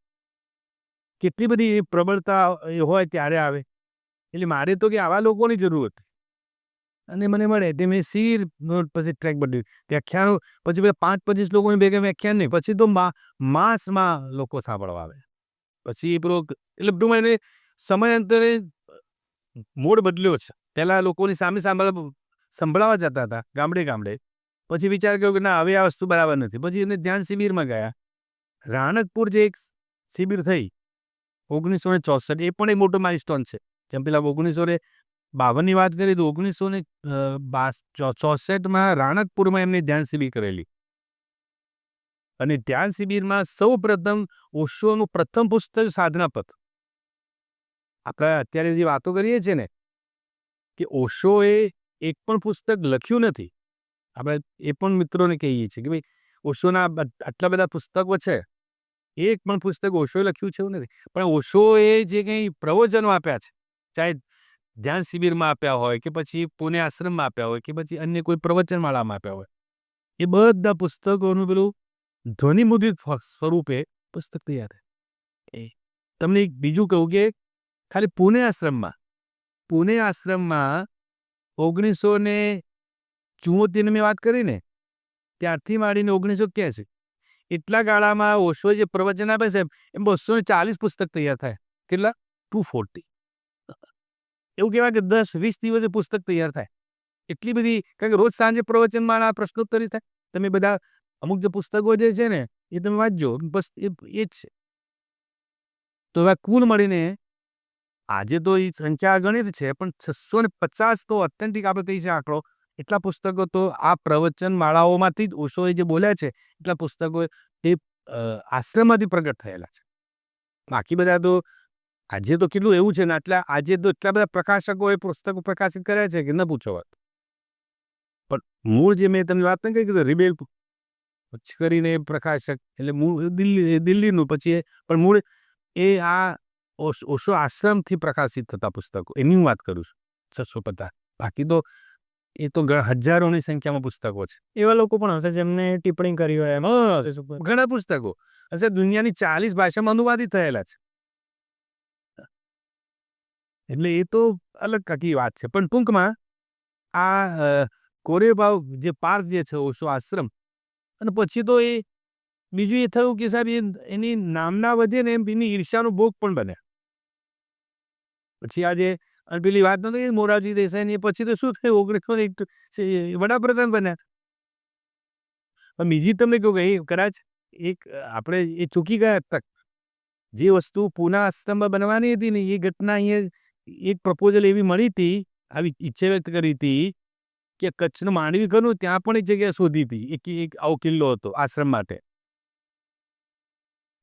કેટલી બધી પ્રબળતા હોય ત્યારે આવે. એટલે મારે તો કે આવા લોકોની જરૂર હતી. અને મને મળે તે મેં શિબિર પછી ટ્રેક બદલ્યું. વ્યાખ્યાનો પછી 5-25 લોકોની ભેગા વ્યાખ્યાન નહીં, પછી તો માસમાં લોકો સાંભળવા આવે. પછી એ પેલો એટલે ટૂંકમાં એને સમયાંતરે મોડ બદલ્યો છે. પહેલાં લોકોની સામે સંભળાવા જતા હતા ગામડે. પછી વિચાર કર્યો કે ના, હવે આ વસ્તુ બરાબર નથી. પછી એને ધ્યાન શિબિરમાં ગયા. રાણકપુર જે એક શિબિર થઈ 1964, એ પણ એક મોટો માઇલસ્ટોન છે. જેમ પેલા 1952ની વાત કરીએ તો 1964માં રાણકપુરમાં એમને ધ્યાન શિબિર કરેલી. અને ધ્યાન શિબિરમાં સૌ પ્રથમ ઓશોનું પ્રથમ પુસ્તક સાધનાપદ. આપણે અત્યારે જે વાતો કરીએ છીએ ને કે ઓશોએ એક પણ પુસ્તક લખ્યું નથી. આપણે એ પણ મિત્રોને કહીએ છીએ કે ભાઈ ઓશોના આટલા બધા પુસ્તકો છે, એક પણ પુસ્તક ઓશોએ લખ્યું છે એવું નથી. પણ ઓશોએ જે કંઈ પ્રવચનો આપ્યા છે, ચાહે ધ્યાન શિબિરમાં આપ્યા હોય કે પછી પુણે આશ્રમમાં આપ્યા હોય કે પછી અન્ય કોઈ પ્રવચનમાળામાં આપ્યા હોય, એ બધા પુસ્તકોનું પેલું ધ્વનિમુદ્રિત સ્વરૂપે પુસ્તક તૈયાર થાય. એ તમને એક બીજું કહું કે ખાલી પુણે આશ્રમમાં 1974 મેં વાત કરી ને, ત્યારથી માંડીને 1983 એટલા ગાળામાં ઓશો જે પ્રવચન આપે છે એમ 240 પુસ્તક તૈયાર થાય. કેટલા? 240. એવું કહેવાય કે 10-20 દિવસે પુસ્તક તૈયાર થાય. એટલી બધી, કારણ કે રોજ સાંજે પ્રવચનમાં આ પ્રશ્નોત્તરી થાય. તમે બધા અમુક જે પુસ્તકો જે છે ને એ તમે વાંચજો, બસ એ જ છે. તો હવે કુલ મળીને આજે તો એ સંખ્યા ગણિત છે, પણ 650 તો ઓથેન્ટિક આપણે કહીએ છીએ આંકડો. એટલા પુસ્તકો તો આ પ્રવચન માળાઓમાંથી જ ઓશોએ જે બોલ્યા છે એટલા પુસ્તકો એ આશ્રમમાંથી પ્રગટ થયેલા છે. બાકી બધા તો આજે તો કેટલું એવું છે ને, આજે તો એટલા બધા પ્રકાશકોએ પુસ્તકો પ્રકાશિત કર્યા છે કે ન પૂછો વાત. પણ મૂળ જે મેં તમને વાત નથી કરી, રિબેલ કરીને પ્રકાશક એટલે મૂળ દિલ્હીનું, પછી પણ મૂળ એ આ ઓશો આશ્રમથી પ્રકાશિત થતા પુસ્તકો એની હું વાત કરું છું. 650. બાકી તો એ તો હજારોની સંખ્યામાં પુસ્તકો છે. એવા લોકો પણ હશે જેમને ટિપ્પણી કરી હોય એમ. ઘણા પુસ્તકો હશે, દુનિયાની 40 ભાષામાં અનુવાદિત થયેલા છે. એટલે એ તો અલગ કાકી વાત છે. પણ ટૂંકમાં આ કોરેભાવ જે પાર્ક જે છે ઓશો આશ્રમ, અને પછી તો એ બીજું એ થયું કે સાહેબ એની નામના વધે ને એમ એની ઈર્ષ્યાનો ભોગ પણ બન્યા. પછી આજે પેલી વાત નથી મોરારજી દેસાઈની, પછી તો શું થયું 1961 વડાપ્રધાન બન્યા. પણ બીજી તમને કહું કે એ કદાચ એક આપણે એ ચૂકી ગયા તક. જે વસ્તુ પૂના આશ્રમમાં બનવાની હતી ને એ ઘટના અહીંયા એક પ્રપોઝલ એવી મળી હતી, આવી ઈચ્છા વ્યક્ત કરી હતી કે કચ્છનું માંડવી ખરું ત્યાં પણ એક જગ્યા શોધી હતી, એક આવો કિલ્લો હતો આશ્રમ માટે.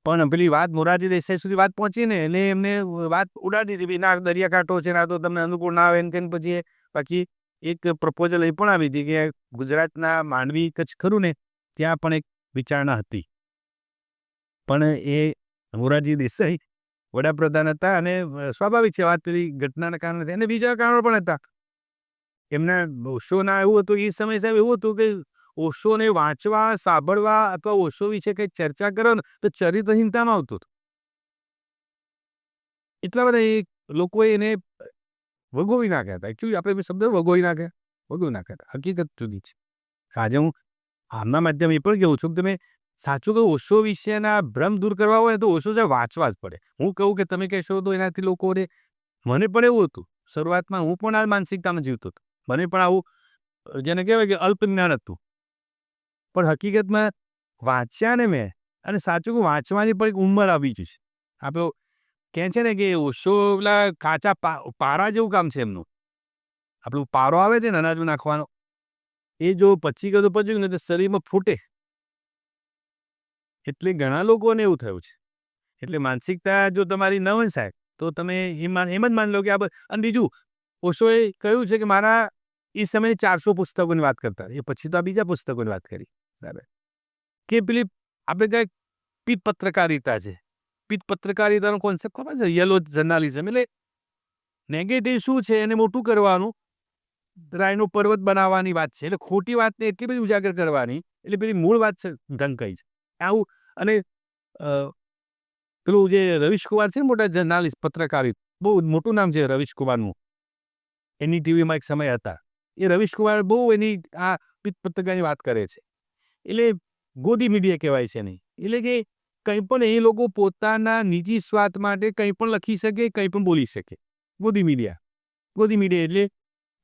પણ પેલી વાત મોરારજી દેસાઈ સુધી વાત પહોંચી ને એટલે એમને વાત ઉડાડી દીધી, ના દરિયાકાંઠો છે, ના તો તમને અનુકૂળ ના આવે ને. પછી બાકી એક પ્રપોઝલ એ પણ આવી હતી કે ગુજરાતના માંડવી કચ્છ ખરું ને ત્યાં પણ એક વિચારણા હતી. પણ એ મોરારજી દેસાઈ વડાપ્રધાન હતા અને સ્વાભાવિક છે વાત પેલી ઘટનાના કારણે, અને બીજા કારણો પણ હતા. એમના ઓશોના એવું હતું એ સમય સાહેબ, એવું હતું કે ઓશોને વાંચવા, સાંભળવા અથવા ઓશો વિશે કંઈક ચર્ચા કરો ને તો ચરિત્રહીનતામાં આવતું હતું. એટલા બધા એ લોકોએ એને વગોવી નાખ્યા હતા. એકચ્યુઅલી આપણે શબ્દ વગોવી નાખ્યા હતા. હકીકત જુદી છે. આજે હું આમના માધ્યમ એ પણ કહું છું કે તમે સાચું કહું, ઓશો વિશેના ભ્રમ દૂર કરવા હોય તો ઓશો સાહેબ વાંચવા જ પડે. હું કહું કે તમે કહેશો તો એનાથી લોકોને, મને પણ એવું હતું શરૂઆતમાં, હું પણ આ માનસિકતામાં જીવતો હતો. મને પણ આવું જેને કહેવાય કે અલ્પ જ્ઞાન હતું. પણ હકીકતમાં વાંચ્યા ને મેં, અને સાચું કહું વાંચવાની પણ એક ઉંમર આવી છે. આપણે કહે છે ને કે ઓશો પેલા કાચા પારા જેવું કામ છે એમનું. આપણું પારો આવે છે ને અનાજમાં નાખવાનો, એ જો પછી ગયું પછી ને તો શરીરમાં ફૂટે. એટલે ઘણા લોકોને એવું થયું છે. એટલે માનસિકતા જો તમારી ન હોય સાહેબ તો તમે એમ જ માની લો કે આ. અને બીજું ઓશોએ કહ્યું છે કે મારા એ સમયે 400 પુસ્તકોની વાત કરતા, એ પછી તો આ બીજા પુસ્તકોની વાત કરી બરાબર, કે પેલી આપણે કંઈક પીઠ પત્રકારિતા છે. પીઠ પત્રકારિતાનો કોન્સેપ્ટ ખબર છે? Yellow journalism. એટલે નેગેટિવ શું છે એને મોટું કરવાનું, રાયનો પર્વત બનાવવાની વાત છે. એટલે ખોટી વાતને એટલી બધી ઉજાગર કરવાની, એટલે પેલી મૂળ વાત છે ઢંકાઈ છે આવું. અને પેલું જે રવીશકુમાર છે ને, મોટા જર્નાલિસ્ટ પત્રકારિત, બહુ મોટું નામ છે રવીશકુમારનું. એની ટીવીમાં એક સમય હતા. એ રવીશકુમાર બહુ એની આ પીઠ પત્રકારની વાત કરે છે. એટલે ગોદી મીડિયા કહેવાય છે નહીં. એટલે કે કંઈ પણ એ લોકો પોતાના નિજી સ્વાર્થ માટે કંઈ પણ લખી શકે, કંઈ પણ બોલી શકે. ગોદી મીડિયા એટલે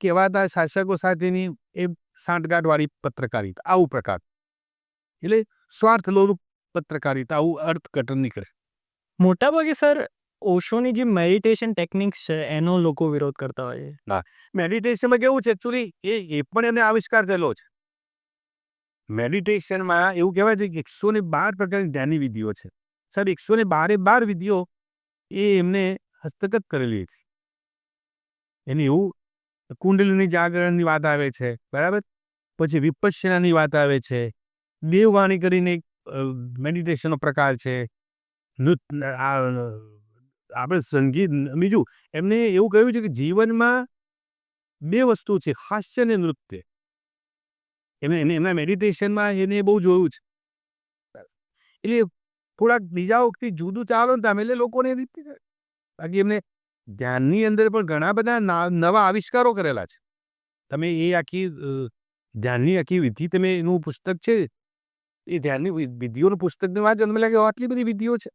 કહેવાતા શાસકો સાથેની એ સાંઠગાંઠવાળી પત્રકારિતા, આવું પ્રકાર. એટલે સ્વાર્થલોલુપ પત્રકારિતા, આવું અર્થઘટન નીકળે. મોટાભાગે સર ઓશોની જે મેડિટેશન ટેકનિક્સ છે એનો લોકો વિરોધ કરતા હોય છે. હા, મેડિટેશનમાં કેવું છે એકચ્યુઅલી એ પણ એને આવિષ્કાર થયેલો છે. મેડિટેશનમાં એવું કહેવાય છે કે 112 પ્રકારની ધ્યાનની વિધિઓ છે. સાહેબ 112 વિધિઓ એ એમને હસ્તગત કરેલી હતી. એની એવું કુંડલીની જાગરણની વાત આવે છે બરાબર, પછી વિપશ્યનાની વાત આવે છે, દેવવાણી કરીને એક મેડિટેશનનો પ્રકાર છે, આપણે સંગીત. બીજું એમને એવું કહ્યું છે કે જીવનમાં 2 વસ્તુ છે, હાસ્ય અને નૃત્ય. એમના મેડિટેશનમાં એને બહુ જોયું છે. એટલે થોડાક બીજા વખતે જુદું ચાલો ને તમે એટલે લોકોને બાકી એમને ધ્યાનની અંદર પણ ઘણા બધા નવા આવિષ્કારો કરેલા છે. તમે એ આખી ધ્યાનની આખી વિધિ તમે એનું પુસ્તક છે એ ધ્યાનની વિધિઓનું પુસ્તકની વાંચો મને લાગે આટલી બધી વિધિઓ છે.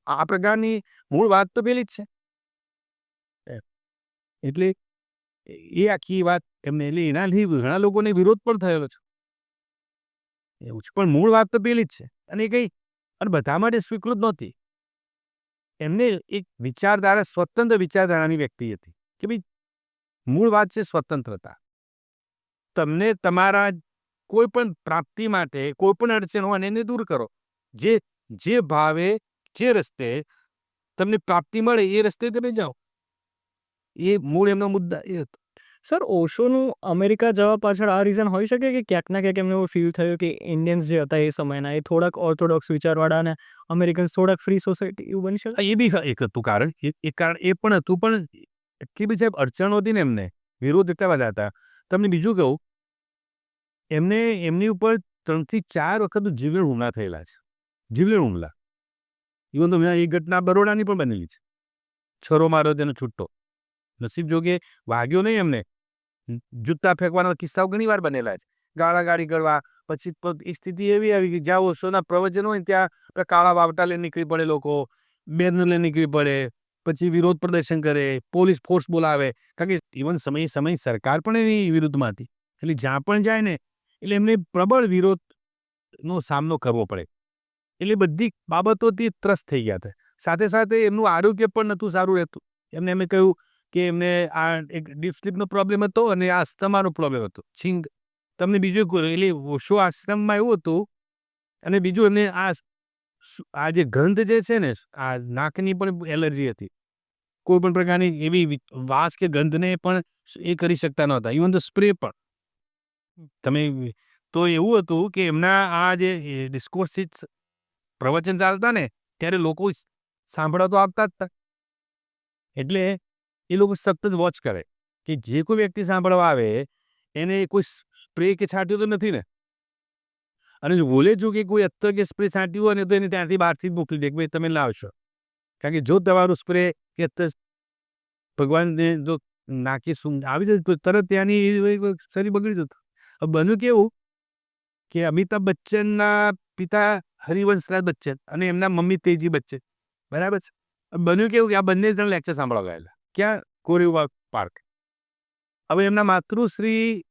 આ પ્રકારની મૂળ વાત તો પેલી જ છે. એટલે એ આખી વાત એમને એટલે એનાથી ઘણા લોકોને વિરોધ પણ થયેલો છે એવું છે. પણ મૂળ વાત તો પેલી જ છે અને એ કંઈ અને બધા માટે સ્વીકૃત નહોતી. એમને એક વિચારધારા સ્વતંત્ર વિચારધારાની વ્યક્તિ હતી કે ભાઈ મૂળ વાત છે સ્વતંત્રતા. તમને તમારા કોઈ પણ પ્રાપ્તિ માટે કોઈ પણ અડચણ હોય એને દૂર કરો. જે ભાવે જે રસ્તે તમને પ્રાપ્તિ મળે એ રસ્તે તમે જાઓ. એ મૂળ એમનો મુદ્દા એ હતો. સર ઓશોનું અમેરિકા જવા પાછળ આ રીઝન હોઈ શકે કે ક્યાંક ના ક્યાંક એમને એવું ફીલ થયું કે ઇન્ડિયન્સ જે હતા એ સમયના એ થોડાક ઓર્થોડોક્સ વિચારવાળા અને અમેરિકન્સ થોડાક ફ્રી સોસાયટી એવું બની શકે. એ બી એક હતું કારણ. એ કારણ એ પણ હતું પણ એટલી બધી સાહેબ અડચણો હતી ને એમને વિરોધ એટલા બધા હતા. તમને બીજું કહું એમની ઉપર 3 થી 4 વખત જીવલેણ હુમલા થયેલા છે. જીવલેણ હુમલા. ઇવન તો એ ઘટના બરોડાની પણ બનેલી છે. છરો માર્યો તેનો છૂટો. નસીબ જોગે વાગ્યો નહીં એમને. જૂતા ફેંકવાના કિસ્સાઓ ઘણી વાર બનેલા છે. ગાળાગાળી કરવા પછી એ સ્થિતિ એવી આવી કે જ્યાં ઓશોના પ્રવચન હોય ને ત્યાં કાળા વાવટા લઈને નીકળી પડે લોકો, બેનર લઈને નીકળી પડે, પછી વિરોધ પ્રદર્શન કરે, પોલીસ ફોર્સ બોલાવે. કારણ કે ઇવન સમય સરકાર પણ એની વિરુદ્ધમાં હતી. એટલે જ્યાં પણ જાય ને એટલે એમને પ્રબળ વિરોધનો સામનો કરવો પડે. એટલે બધી બાબતોથી ત્રસ્ત થઈ ગયા હતા. સાથે સાથે એમનું આરોગ્ય પણ નહોતું સારું રહેતું. એમને કહ્યું કે એમને આ એક ડીપ સ્લીપનો પ્રોબ્લેમ હતો અને આ અસ્થમાનો પ્રોબ્લેમ હતો. છીંગ તમને બીજું એટલે ઓશો આશ્રમમાં એવું હતું અને બીજું એમને આ જે ગંધ જે છે ને આ નાકની પણ એલર્જી હતી. કોઈ પણ પ્રકારની એવી વાસ કે ગંધને પણ એ કરી શકતા નહોતા. ઇવન તો સ્પ્રે પણ તમે તો એવું હતું કે એમના આ જે ડિસ્કોર્સિસ પ્રવચન ચાલતા ને ત્યારે લોકો સાંભળવા તો આવતા જ હતા. એટલે એ લોકો સતત વોચ કરે કે જે કોઈ વ્યક્તિ સાંભળવા આવે એને કોઈ સ્પ્રે કે છાંટ્યું તો નથી ને. અને જો બોલે જો કે કોઈ અત્તર કે સ્પ્રે છાંટ્યું હોય ને તો એને ત્યાંથી બહારથી જ મોકલી દે કે ભાઈ તમે લાવશો. કારણ કે જો તમારું સ્પ્રે કે અત્તર ભગવાનને જો નાકી આવી જાય તો તરત ત્યાંની શરીર બગડી જતું. હવે બન્યું કેવું કે અમિતાભ બચ્ચનના પિતા હરિવંશરાજ બચ્ચન અને એમના મમ્મી તેજી બચ્ચન બરાબર છે. બન્યું કેવું કે આ બંને જણ લેક્ચર સાંભળવા ગયેલા. ક્યાં? કોરીબાગ પાર્ક. હવે એમના માતૃશ્રી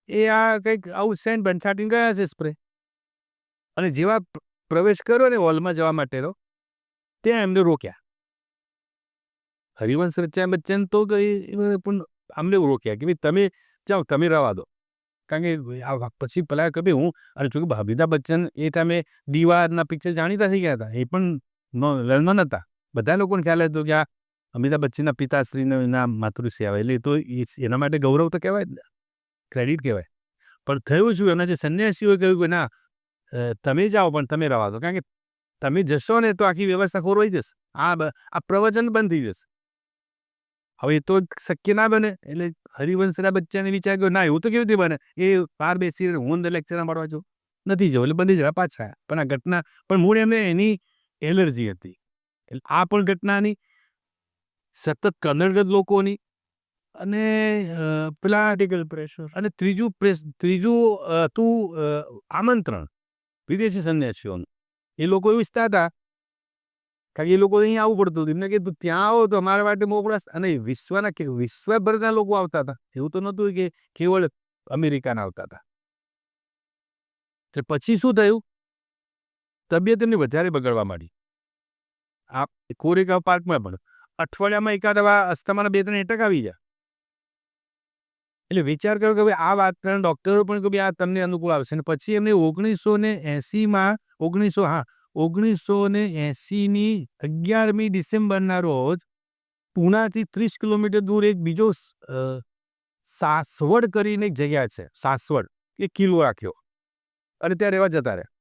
એ આ કંઈક આવું સેન્ટ બંછાટીને ગયા છે સ્પ્રે અને જેવા પ્રવેશ કર્યો ને હોલમાં જવા માટેનો ત્યાં એમને રોક્યા. હરિવંશ બચ્ચન તો પણ અમને રોક્યા કે ભાઈ તમે જાઓ તમે રવા દો. કારણ કે પછી પેલા કે ભાઈ હું અને જોકે અમિતાભ બચ્ચન એ ટાઈમે દીવારના પિક્ચર જાણીતા થઈ ગયા હતા. એ પણ લંડન હતા. બધા લોકોને ખ્યાલ હતો કે આ અમિતાભ બચ્ચનના પિતાશ્રીના માતૃશ્રી આવે એટલે તો એના માટે ગૌરવ તો કહેવાય જ ને, ક્રેડિટ કહેવાય. પણ થયું શું એમના જે સંન્યાસીઓએ કહ્યું કે ના તમે જાઓ પણ તમે રવા દો. કારણ કે તમે જશો ને તો આખી વ્યવસ્થા ખોરવાઈ જશે. આ પ્રવચન બંધ થઈ જશે. હવે એ તો શક્ય ના બને. એટલે હરિવંશરાજ બચ્ચને વિચાર કર્યો ના એવું તો કેવી રીતે બને એ બહાર બેસી હું અંદર લેક્ચર સાંભળવા જાઉં નથી જવું એટલે બધી જરા પાછા. પણ આ ઘટના પણ મૂળ એમને એની એલર્જી હતી. એટલે આ પણ ઘટનાની સતત કનડગત લોકોની અને પેલા પોલિટિકલ પ્રેશર અને ત્રીજું હતું આમંત્રણ વિદેશી સંન્યાસીઓનું. એ લોકો એવું ઈચ્છતા હતા કારણ કે એ લોકો અહીં આવવું પડતું હતું. એમને કીધું ત્યાં આવો તો અમારા માટે મોકળાશ અને વિશ્વભરના લોકો આવતા હતા. એવું તો નહોતું કે કેવળ અમેરિકાના આવતા હતા. એટલે પછી શું થયું? તબિયત એમની વધારે બગડવા માંડી. આ કોરેગાંવ પાર્કમાં પણ અઠવાડિયામાં એકાદ અસ્થમાના 2-3 એટેક આવી જાય. એટલે વિચાર કરો કે ભાઈ આ વાત કરીને ડૉક્ટરો પણ કે ભાઈ આ તમને અનુકૂળ આવશે. અને પછી એમને 1980ની 11મી ડિસેમ્બરના રોજ પૂનાથી 30 કિલોમીટર દૂર એક બીજો સાસવડ કરીને એક જગ્યા છે. સાસવડ એ કિલ્લો રાખ્યો અને ત્યાં રહેવા જતા રહ્યા.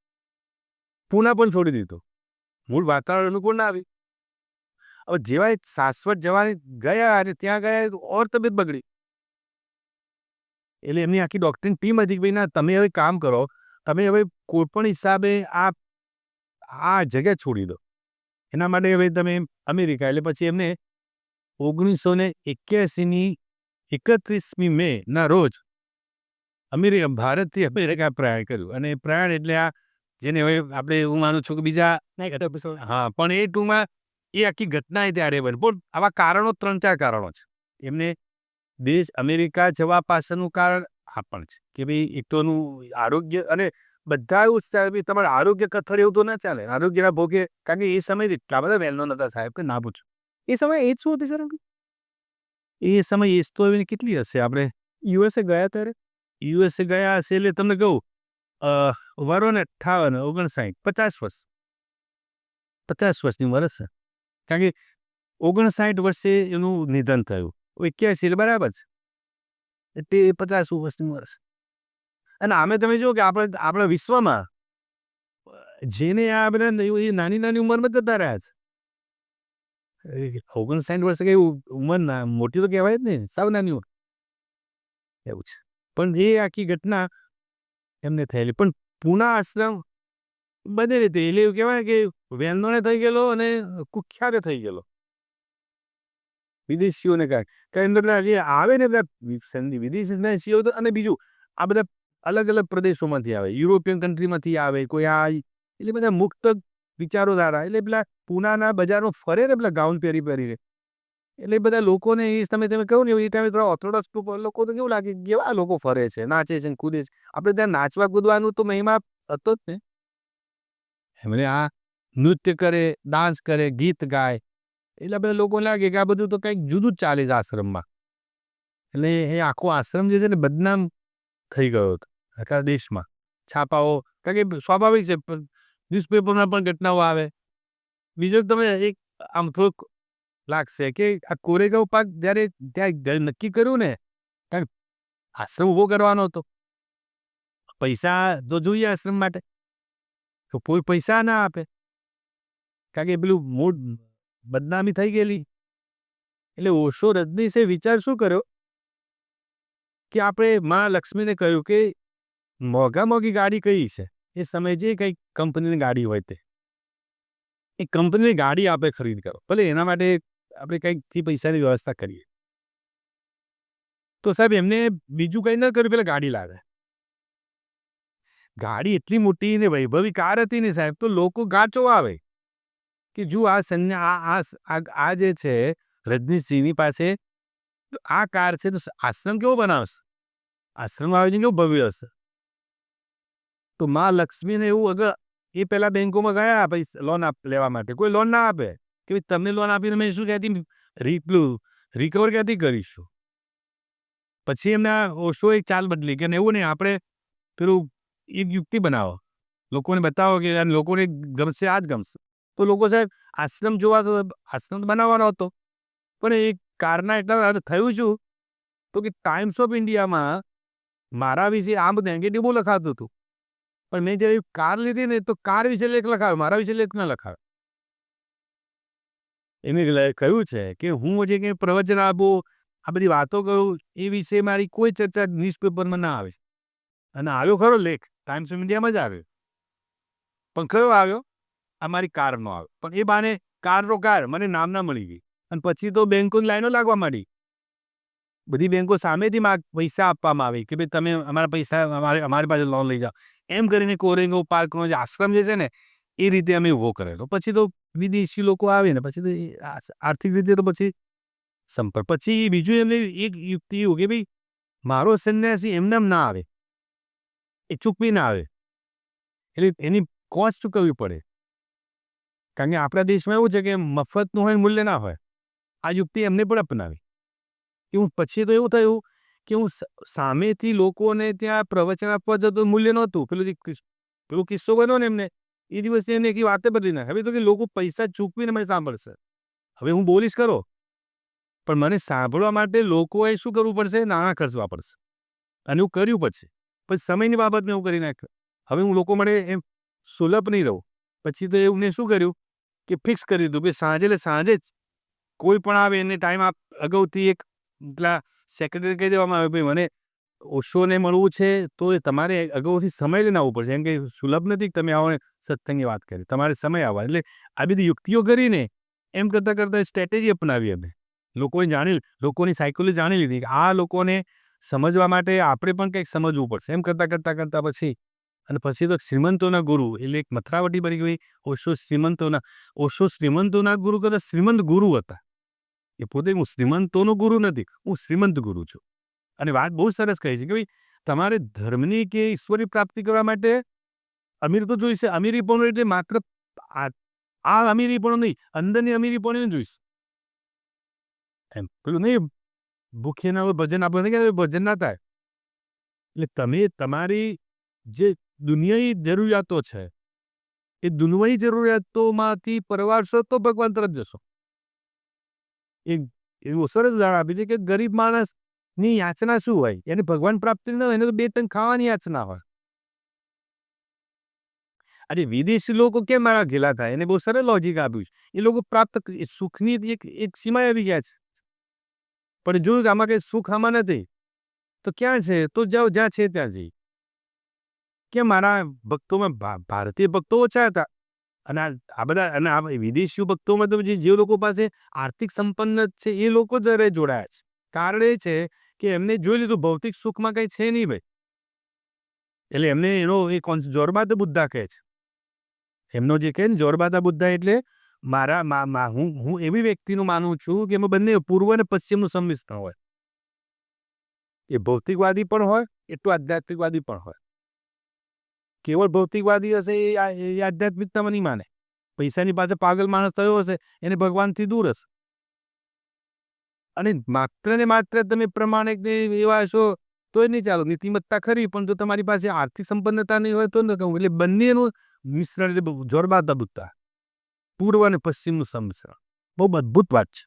પૂના પણ છોડી દીધું. મૂળ વાતાવરણ અનુકૂળ ના આવી. હવે જેવા સાસવડ જવાની ગયા અને ત્યાં ગયા ઓર તબિયત બગડી. એટલે એમની આખી ડૉક્ટરની ટીમ હતી કે ભાઈ ના તમે હવે કામ કરો. તમે હવે કોઈ પણ હિસાબે આ જગ્યા છોડી દો. એના માટે હવે તમે અમેરિકા એટલે પછી એમને 1981ની 31મી મેના રોજ ભારતથી અમેરિકા પ્રયાણ કર્યું. અને પ્રયાણ એટલે આ જેને હવે આપણે હું માનું છું કે બીજા નેક્સ્ટ એપિસોડ. હા, પણ એ ટૂંકમાં એ આખી ઘટના એ ત્યારે બની. પણ આવા કારણો 3-4 કારણો છે. એમને દેશ અમેરિકા જવા પાછળનું કારણ આ પણ છે કે ભાઈ એક તો એનું આરોગ્ય, અને બધા એવું જ થાય, તમારે આરોગ્ય કથળ એવું તો ના ચાલે આરોગ્યના ભોગે. કારણ કે એ સમયે એટલા બધા વહેલો નતા સાહેબ કે ના પૂછો. એ સમયે એજ શું હતી સર? એ સમય એજ તો એની કેટલી હશે? આપણે યુએસએ ગયા ત્યારે યુએસએ ગયા હશે એટલે તમને કહું, વરો ને 58, 59, 50 વર્ષ, 50 વર્ષની ઉંમર હશે. કારણ કે 59 વર્ષે એનું નિધન થયું. 81 એટલે બરાબર છે, એટલે 50 વર્ષની ઉંમર હશે. અને આમે તમે જુઓ કે આપણા વિશ્વમાં જેને આ બધા એ નાની નાની ઉંમરમાં જતા રહ્યા છે. 59 વર્ષે કઈ ઉંમર ના મોટી તો કહેવાય જ નહીં, સાવ નાની ઉંમર એવું છે. પણ એ આખી ઘટના એમને થયેલી. પણ પૂના આશ્રમ બધી રીતે એટલે એવું કહેવાય કે વહેલનો થઈ ગયેલો અને કુખ્યાત થઈ ગયેલો વિદેશીઓને કારણે. જે આવે ને બધા વિદેશીઓ, અને બીજું આ બધા અલગ અલગ પ્રદેશોમાંથી આવે, યુરોપિયન કન્ટ્રીમાંથી આવે, કોઈ આ એટલે બધા મુક્ત વિચારોધારા, એટલે પેલા પૂનાના બજારમાં ફરે ને પેલા ગાઉન પહેરીને, એટલે બધા લોકોને એ તમે કહ્યું ને એ ટાઈમે થોડા ઓર્થોડોક્સ લોકો તો કેવું લાગે, કેવા લોકો ફરે છે, નાચે છે, કૂદે છે. આપણે ત્યાં નાચવા કૂદવાનું તો મહિમા હતો જ ને. એમને આ નૃત્ય કરે, ડાન્સ કરે, ગીત ગાય, એટલે બધા લોકો લાગે કે આ બધું તો કંઈક જુદું જ ચાલે છે આશ્રમમાં. એટલે એ આખો આશ્રમ જે છે ને બદનામ થઈ ગયો હતો આખા દેશમાં. છાપાઓ, કારણ કે સ્વાભાવિક છે, ન્યૂઝપેપરમાં પણ ઘટનાઓ આવે. બીજો તમે એક આમ થોડુંક લાગશે કે આ કોરેગાંવ પાક જ્યારે ત્યાં નક્કી કર્યું ને, કારણ આશ્રમ ઊભો કરવાનો હતો, પૈસા તો જોઈએ આશ્રમ માટે, તો કોઈ પૈસા ના આપે, કારણ કે પેલું મૂળ બદનામી થઈ ગયેલી. એટલે ઓશો રજનીશે વિચાર શું કર્યો કે આપણે માં લક્ષ્મીને કહ્યું કે મોંઘી ગાડી કઈ છે, એ સમયે જે કંઈક કંપનીની ગાડી હોય તે એ કંપનીની ગાડી આપણે ખરીદ કરો, ભલે એના માટે આપણે કંઈકથી પૈસાની વ્યવસ્થા કરીએ. તો સાહેબ એમને બીજું કંઈ ન કર્યું, પેલા ગાડી લાવે. ગાડી એટલી મોટી ને વૈભવી કાર હતી ને સાહેબ, તો લોકો ગાંચો આવે કે જો આ જે છે રજનીશસિંહની પાસે આ કાર છે, તો આશ્રમ કેવો બનાવશે, આશ્રમ આયોજન કેવું ભવ્ય હશે. તો માં લક્ષ્મીને એવું અગર એ પહેલા બેંકોમાં ગયા પૈસા લોન લેવા માટે, કોઈ લોન ના આપે કે ભાઈ તમને લોન આપીને મેં શું ક્યાંથી રિકવર ક્યાંથી કરીશું. પછી એમને ઓશો એક ચાલ બદલી કે એવું નહીં, આપણે પેલું એક યુક્તિ બનાવો, લોકોને બતાવો કે લોકોને ગમશે, આ જ ગમશે. તો લોકો સાહેબ આશ્રમ જોવા, તો આશ્રમ બનાવવાનો હતો, પણ એ કારના એટલા થયું શું તો કે ટાઈમ્સ ઓફ ઇન્ડિયામાં મારા વિશે આમ નેગેટિવ બહુ લખાતું હતું, પણ મેં જ્યારે કાર લીધી ને તો કાર વિશે લેખ લખાવ્યો, મારા વિશે લેખ ના લખાવ્યો. એને કહ્યું છે કે હું જે કંઈ પ્રવચન આપું, આ બધી વાતો કરું, એ વિશે મારી કોઈ ચર્ચા ન્યૂઝપેપરમાં ના આવે. અને આવ્યો ખરો લેખ ટાઈમ્સ ઓફ ઇન્ડિયામાં જ આવ્યો, પણ કયો આવ્યો? આ મારી કારનો આવ્યો. પણ એ બાને કાર મને નામ ના મળી ગઈ. અને પછી તો બેંકોની લાઈનો લાગવા માંડી, બધી બેંકો સામેથી પૈસા આપવામાં આવે કે ભાઈ તમે અમારા પૈસા અમારી પાસે લોન લઈ જાઓ. એમ કરીને કોરેગાંવ પાર્કનો જે આશ્રમ જે છે ને એ રીતે અમે ઊભો કરેલો. પછી તો વિદેશી લોકો આવે ને પછી તો આર્થિક રીતે તો પછી સંપર્ક. પછી બીજું એમને એક યુક્તિ એવું કે ભાઈ મારો સંન્યાસી એમને ના આવે, એ ચૂકવી ના આવે, એટલે એની કોસ્ટ ચૂકવવી પડે. કારણ કે આપણા દેશમાં એવું છે કે મફતનું હોય મૂલ્ય ના હોય. આ યુક્તિ એમને પણ અપનાવી. પછી તો એવું થયું કે હું સામેથી લોકોને ત્યાં પ્રવચન આપવા જતો, મૂલ્ય નહોતું. પેલો કિસ્સો બન્યો ને એમને એ દિવસે એમને એક વાત બદલી નાખે. હવે તો કે લોકો પૈસા ચૂકવીને મને સાંભળશે. હવે હું બોલીશ ખરો, પણ મને સાંભળવા માટે લોકોએ શું કરવું પડશે? નાણાં ખર્ચવા પડશે. અને એવું કર્યું પછી સમયની બાબતમાં એવું કરી નાખ્યું. હવે હું લોકો માટે એમ સુલભ નહીં રહું. પછી તો એમને શું કર્યું કે ફિક્સ કરી દીધું કે સાંજે જ કોઈ પણ આવે એને ટાઈમ અગાઉથી એક પેલા સેક્રેટરી કહી દેવામાં આવે ભાઈ મને ઓશોને મળવું છે તો એ તમારે અગાઉથી સમય લઈને આવવું પડશે. એમ કે સુલભ નથી કે તમે આવો ને સત્સંગની વાત કરી. તમારે સમય આવવા એટલે આ બધી યુક્તિઓ કરીને એમ કરતાં સ્ટ્રેટેજી અપનાવી અમે. લોકોની સાયકોલોજી જાણી લીધી કે આ લોકોને સમજવા માટે આપણે પણ કંઈક સમજવું પડશે. એમ કરતાં પછી અને પછી તો શ્રીમંતોના ગુરુ એટલે એક મથરાવટી બની ગઈ. ઓશો શ્રીમંતોના ગુરુ કરતાં શ્રીમંત ગુરુ હતા. એ પોતે હું શ્રીમંતોનો ગુરુ નથી, હું શ્રીમંત ગુરુ છું. અને વાત બહુ સરસ કહી છે કે ભાઈ તમારે ધર્મની કે ઈશ્વરની પ્રાપ્તિ કરવા માટે અમીર તો જોઈશે. અમીરી પણ એટલે માત્ર આ અમીરી પણ નહીં, અંદરની અમીરી પણ જોઈશે. એમ પેલું નહીં ભૂખે ના હોય ભજન આપણે કે ભજન ના થાય. એટલે તમે તમારી જે દુનિયાની જરૂરિયાતો છે એ દુનિયાની જરૂરિયાતોમાંથી પરવારશો તો ભગવાન તરફ જશો. એવું સરસ ઉદાહરણ આપ્યું છે કે ગરીબ માણસની યાચના શું હોય? એને ભગવાન પ્રાપ્તિ ન હોય, એને તો 2 ટંક ખાવાની યાચના હોય. અરે વિદેશી લોકો કેમ મારા ઘેલા થાય? એને બહુ સરળ લોજિક આપ્યું છે. એ લોકો પ્રાપ્ત સુખની એક સીમાએ આવી ગયા છે. પણ જોયું કે આમાં કંઈ સુખ આમાં નથી તો ક્યાં છે? તો જાઓ જ્યાં છે ત્યાં જઈ. કે મારા ભક્તોમાં ભારતીય ભક્તો ઓછા હતા અને આ બધા અને આ વિદેશી ભક્તોમાં તો જે લોકો પાસે આર્થિક સંપન્ન છે એ લોકો જ જોડાયા છે. કારણ એ છે કે એમને જોઈ લીધું ભૌતિક સુખમાં કંઈ છે નહીં ભાઈ. એટલે એમને એનો એ જોરબાદ બુદ્ધા કહે છે. એમનો જે કહે ને જોરબાદા બુદ્ધા એટલે હું એવી વ્યક્તિનું માનું છું કે એમાં બંને પૂર્વ અને પશ્ચિમનું સંમિશ્રણ હોય. એ ભૌતિકવાદી પણ હોય એટલું આધ્યાત્મિકવાદી પણ હોય. કેવળ ભૌતિકવાદી હશે એ આધ્યાત્મિકતામાં નહીં માને. પૈસાની પાસે પાગલ માણસ થયો હશે એને ભગવાનથી દૂર હશે. અને માત્ર ને માત્ર તમે પ્રમાણિક એવા હશો તો એ નહીં ચાલો. નીતિમત્તા ખરી પણ જો તમારી પાસે આર્થિક સંપન્નતા નહીં હોય તો ન કહું. એટલે બંનેનું મિશ્રણ એટલે જોરબાદ બુદ્ધા પૂર્વ અને પશ્ચિમનું સંમિશ્રણ બહુ અદ્ભુત વાત છે.